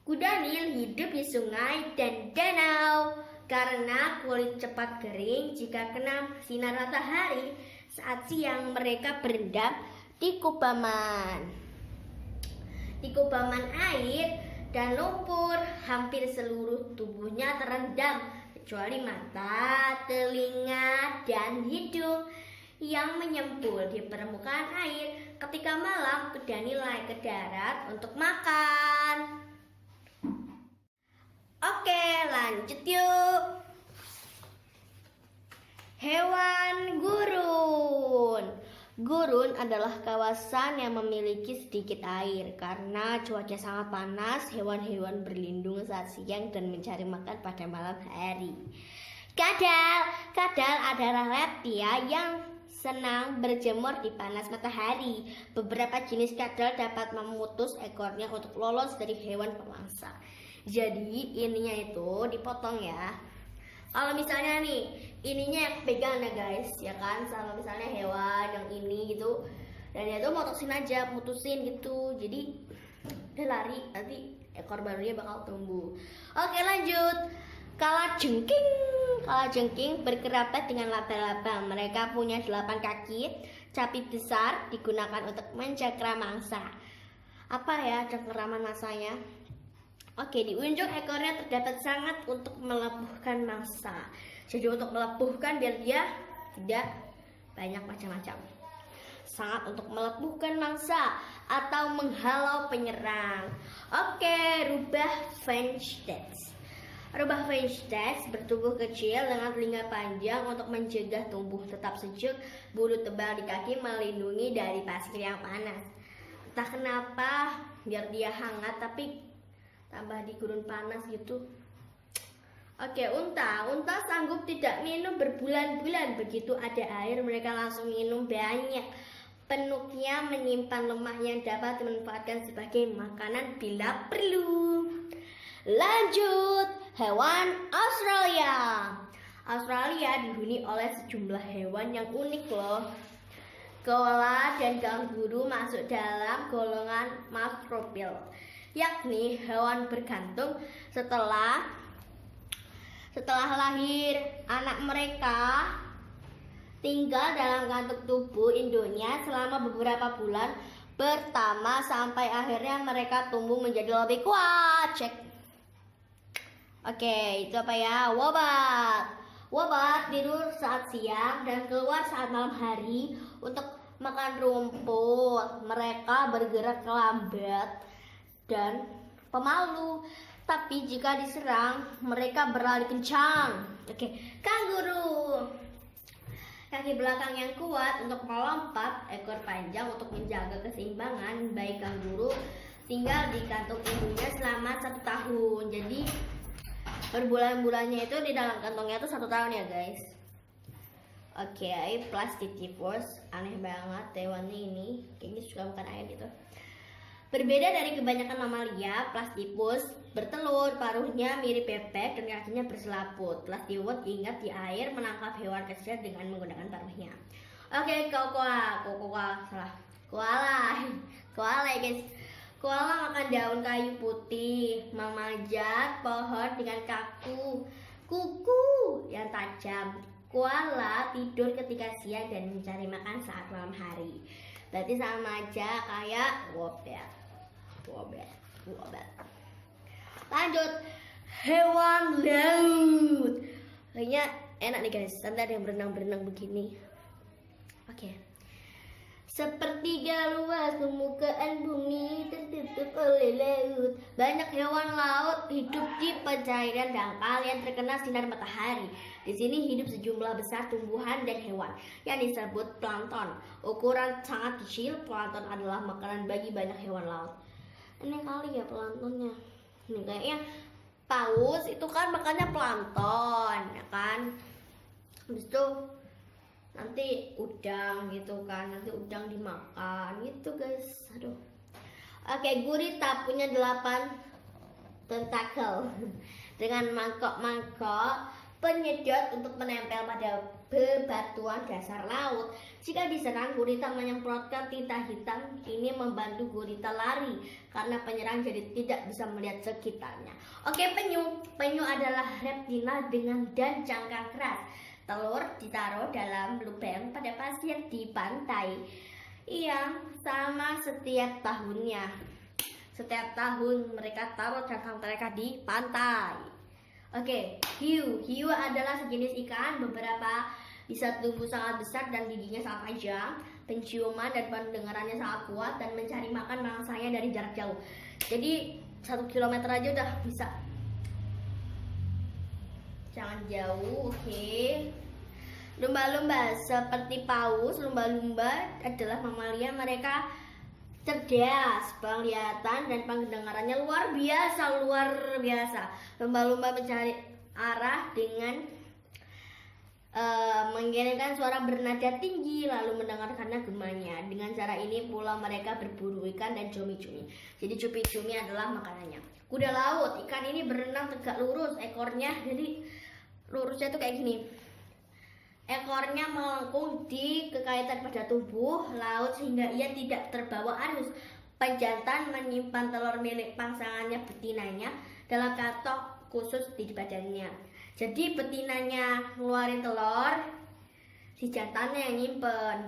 Kuda Nil hidup di sungai dan danau karena kulit cepat kering jika kena sinar matahari. Saat siang mereka berendam di kubaman. Di kubaman air dan lumpur, hampir seluruh tubuhnya terendam kecuali mata, telinga, dan hidung yang menyembul di permukaan air. Ketika malam, kuda Nil naik ke darat untuk makan. Oke, lanjut yuk. Hewan gurun. Gurun adalah kawasan yang memiliki sedikit air. Karena cuaca sangat panas, hewan-hewan berlindung saat siang dan mencari makan pada malam hari. Kadal. Kadal adalah reptil yang senang berjemur di panas matahari. Beberapa jenis kadal dapat memutus ekornya untuk lolos dari hewan pemangsa. Jadi ininya itu dipotong ya. Kalau misalnya nih, ininya yang pegang ya guys, ya kan. Sama misalnya hewan yang ini gitu, dan dia tuh mutusin aja, putusin gitu. Jadi dia lari, nanti ekor barunya bakal tumbuh. Oke, lanjut. Kalajengking. Kalajengking berkerabat dengan laba-laba. Mereka punya 8 kaki. Capit besar digunakan untuk mencakra mangsa. Apa ya cengkeraman mangsanya? Oke, di ujung ekornya terdapat sangat untuk melepuhkan mangsa. Jadi untuk melepuhkan biar dia tidak banyak macam-macam. Sangat untuk melepuhkan mangsa atau menghalau penyerang. Oke, rubah French-Dachs. Rubah French-Dachs bertubuh kecil dengan telinga panjang untuk mencegah tubuh tetap sejuk. Bulu tebal di kaki melindungi dari pasir yang panas. Entah kenapa biar dia hangat, tapi tambah di gurun panas gitu. Oke, unta. Unta sanggup tidak minum berbulan-bulan. Begitu ada air, mereka langsung minum banyak. Penuknya menyimpan lemak yang dapat dimanfaatkan sebagai makanan bila perlu. Lanjut, hewan Australia. Australia dihuni oleh sejumlah hewan yang unik loh. Koala dan kanguru masuk dalam golongan macropil, yakni hewan bergantung setelah lahir. Anak mereka tinggal dalam kantung tubuh induknya selama beberapa bulan pertama sampai akhirnya mereka tumbuh menjadi lebih kuat. Cek. Oke, itu apa ya? Wombat tidur saat siang dan keluar saat malam hari untuk makan rumput. Mereka bergerak lambat dan pemalu, tapi jika diserang mereka berlari kencang. Oke, kanguru. Kaki belakang yang kuat untuk melompat, ekor panjang untuk menjaga keseimbangan. Bayi kanguru tinggal di kantung ibunya selama 1 tahun. Jadi berbulan-bulannya itu di dalam kantongnya itu 1 tahun ya guys. Oke, Platypus, aneh banget hewan ini, kayaknya suka makan air gitu. Berbeda dari kebanyakan mamalia, Platypus bertelur, paruhnya mirip bebek dan kakinya berselaput. Platypus ingat di air menangkap hewan kecil dengan menggunakan paruhnya. Oke, koala ya guys. Koala makan daun kayu putih, memanjat pohon dengan kuku yang tajam. Koala tidur ketika siang dan mencari makan saat malam hari. Berarti sama aja kayak wombat. Lanjut, hewan laut. Kayaknya enak nih guys, nanti ada yang berenang-berenang begini. Oke. Sepertiga luas permukaan bumi tertutup oleh laut. Banyak hewan laut hidup di pencairan dangkal yang terkena sinar matahari. Di sini hidup sejumlah besar tumbuhan dan hewan yang disebut plankton. Ukuran sangat kecil, plankton adalah makanan bagi banyak hewan laut. Ini kali ya planktonnya. Ini kayaknya paus itu kan makannya plankton, ya kan? Habis itu nanti udang gitu kan, nanti udang dimakan gitu guys. Aduh. Oke, gurita punya 8 tentakel dengan mangkok-mangkok penyedot untuk menempel pada bebatuan dasar laut. Jika diserang, gurita menyemprotkan tinta hitam. Ini membantu gurita lari karena penyerang jadi tidak bisa melihat sekitarnya. Oke, penyu adalah reptil dengan dan cangkang keras. Telur ditaruh dalam lubang pada pasir di pantai yang sama setiap tahunnya. Setiap tahun mereka taruh cangkang mereka di pantai. Oke, hiu adalah sejenis ikan. Beberapa bisa tumbuh sangat besar dan giginya sangat tajam. Penciuman dan pendengarannya sangat kuat dan mencari makan mangsanya dari jarak jauh. Jadi 1 kilometer aja udah bisa. Jangan jauh, oke. Lumba-lumba seperti paus, lumba-lumba adalah mamalia. Mereka cerdas, penglihatan dan pendengarannya luar biasa. Lumba-lumba mencari arah dengan mengirimkan suara bernada tinggi lalu mendengarkannya gemanya. Dengan cara ini pula mereka berburu ikan dan cumi-cumi. Jadi cumi-cumi adalah makanannya. Kuda laut, ikan ini berenang tegak lurus, ekornya jadi lurusnya itu kayak gini. Ekornya melengkung di kekaitan pada tubuh laut sehingga ia tidak terbawa arus. Penjantan menyimpan telur milik pasangannya betinanya dalam kantong khusus di badannya. Jadi betinanya ngeluarin telur, si jantannya yang nyimpen.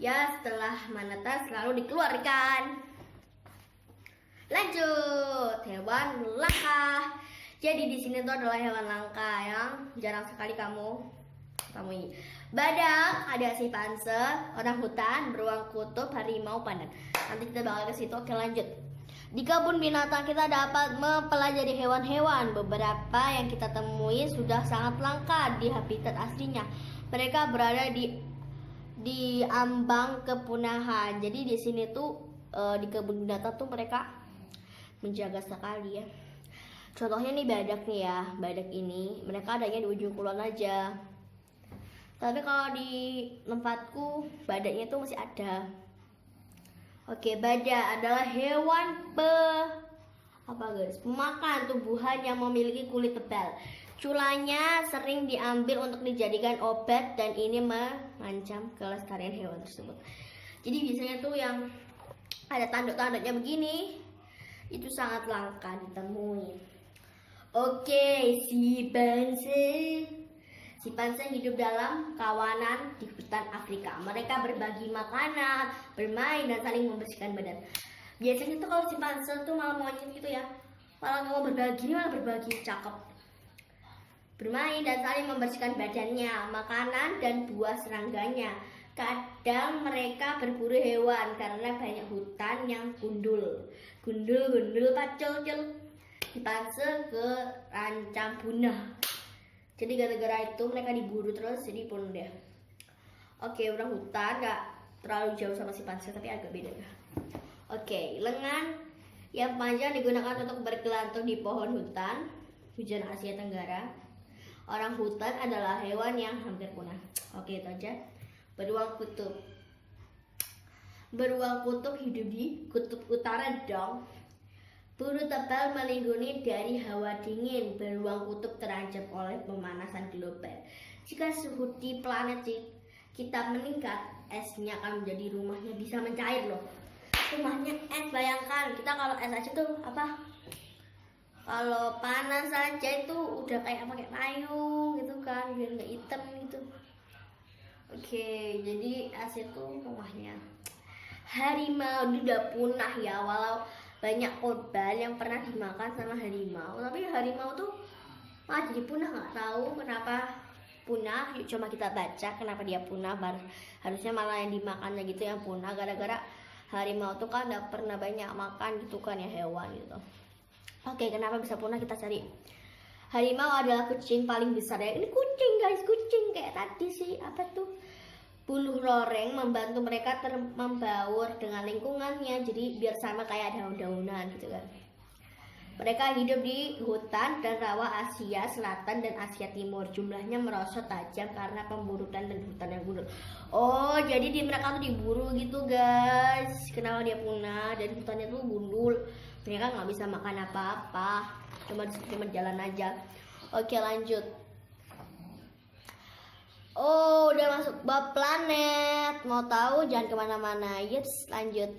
Ya setelah menetas lalu dikeluarkan. Lanjut, hewan langka. Jadi di sini tuh adalah hewan langka yang jarang sekali kamu temui. Badak, ada simpanse, orangutan, beruang kutub, harimau, pandan. Nanti kita bakal ke situ. Oke, lanjut. Di kebun binatang kita dapat mempelajari hewan-hewan. Beberapa yang kita temui sudah sangat langka di habitat aslinya. Mereka berada di ambang kepunahan. Jadi di sini tuh di kebun binatang tuh mereka menjaga sekali ya. Contohnya nih badak nih ya. Badak ini mereka adanya di ujung kulon aja. Tapi kalau di tempatku badaknya tuh masih ada. Oke, badak adalah hewan Apa guys? Pemakan tumbuhan yang memiliki kulit tebal. Culanya sering diambil untuk dijadikan obat dan ini mengancam kelestarian hewan tersebut. Jadi biasanya tuh yang ada tanduk-tanduknya begini itu sangat langka ditemui. Oke, Simpanse hidup dalam kawanan di hutan Afrika. Mereka berbagi makanan, bermain, dan saling membersihkan badan. Biasanya tuh kalau simpanse tuh malah monyet gitu ya, malah kalau berbagi cakep, bermain dan saling membersihkan badannya, makanan dan buah serangganya. Kadang mereka berburu hewan karena banyak hutan yang gundul pacul simpanse terancam punah. Jadi gara-gara itu mereka diburu terus jadi punah deh. Oke, orang hutan gak terlalu jauh sama simpanse tapi agak beda ya. Oke, lengan yang panjang digunakan untuk bergelantung di pohon hutan Asia Tenggara. Orang hutan adalah hewan yang hampir punah. Oke, itu aja. Beruang kutub hidup di kutub utara dong. Bulu tebal melindungi dari hawa dingin. Beruang kutub terancam oleh pemanasan global. Jika suhu di planet kita meningkat, esnya akan menjadi rumahnya bisa mencair loh. Rumahnya es, bayangkan kita kalau es aja tuh apa, kalau panas saja itu udah kayak pakai payung gitu kan biar nggak hitam gitu. Oke, jadi es itu rumahnya. Harimau udah punah ya, walau banyak korban yang pernah dimakan sama harimau, tapi harimau tuh malah jadi punah, nggak tahu kenapa punah. Yuk coba kita baca kenapa dia punah. Harusnya malah yang dimakannya gitu yang punah, gara-gara harimau tuh kan gak pernah banyak makan gitu kan ya, hewan gitu. Oke, kenapa bisa punah kita cari. Harimau adalah kucing paling besar ya. Ini kucing guys, kucing kayak tadi sih, apa tuh, buluh loreng membantu mereka membaur dengan lingkungannya, jadi biar sama kayak daun-daunan gitu kan. Mereka hidup di hutan dan rawa Asia Selatan dan Asia Timur. Jumlahnya merosot tajam karena pemburukan dan hutan yang gundul. Oh, jadi mereka tuh diburu gitu guys. Kenapa dia punah? Dan hutannya tuh gundul. Mereka nggak bisa makan apa-apa. Cuma jalan aja. Oke, lanjut. Oh, udah masuk bab planet. Mau tahu? Jangan kemana-mana. Yes, lanjut.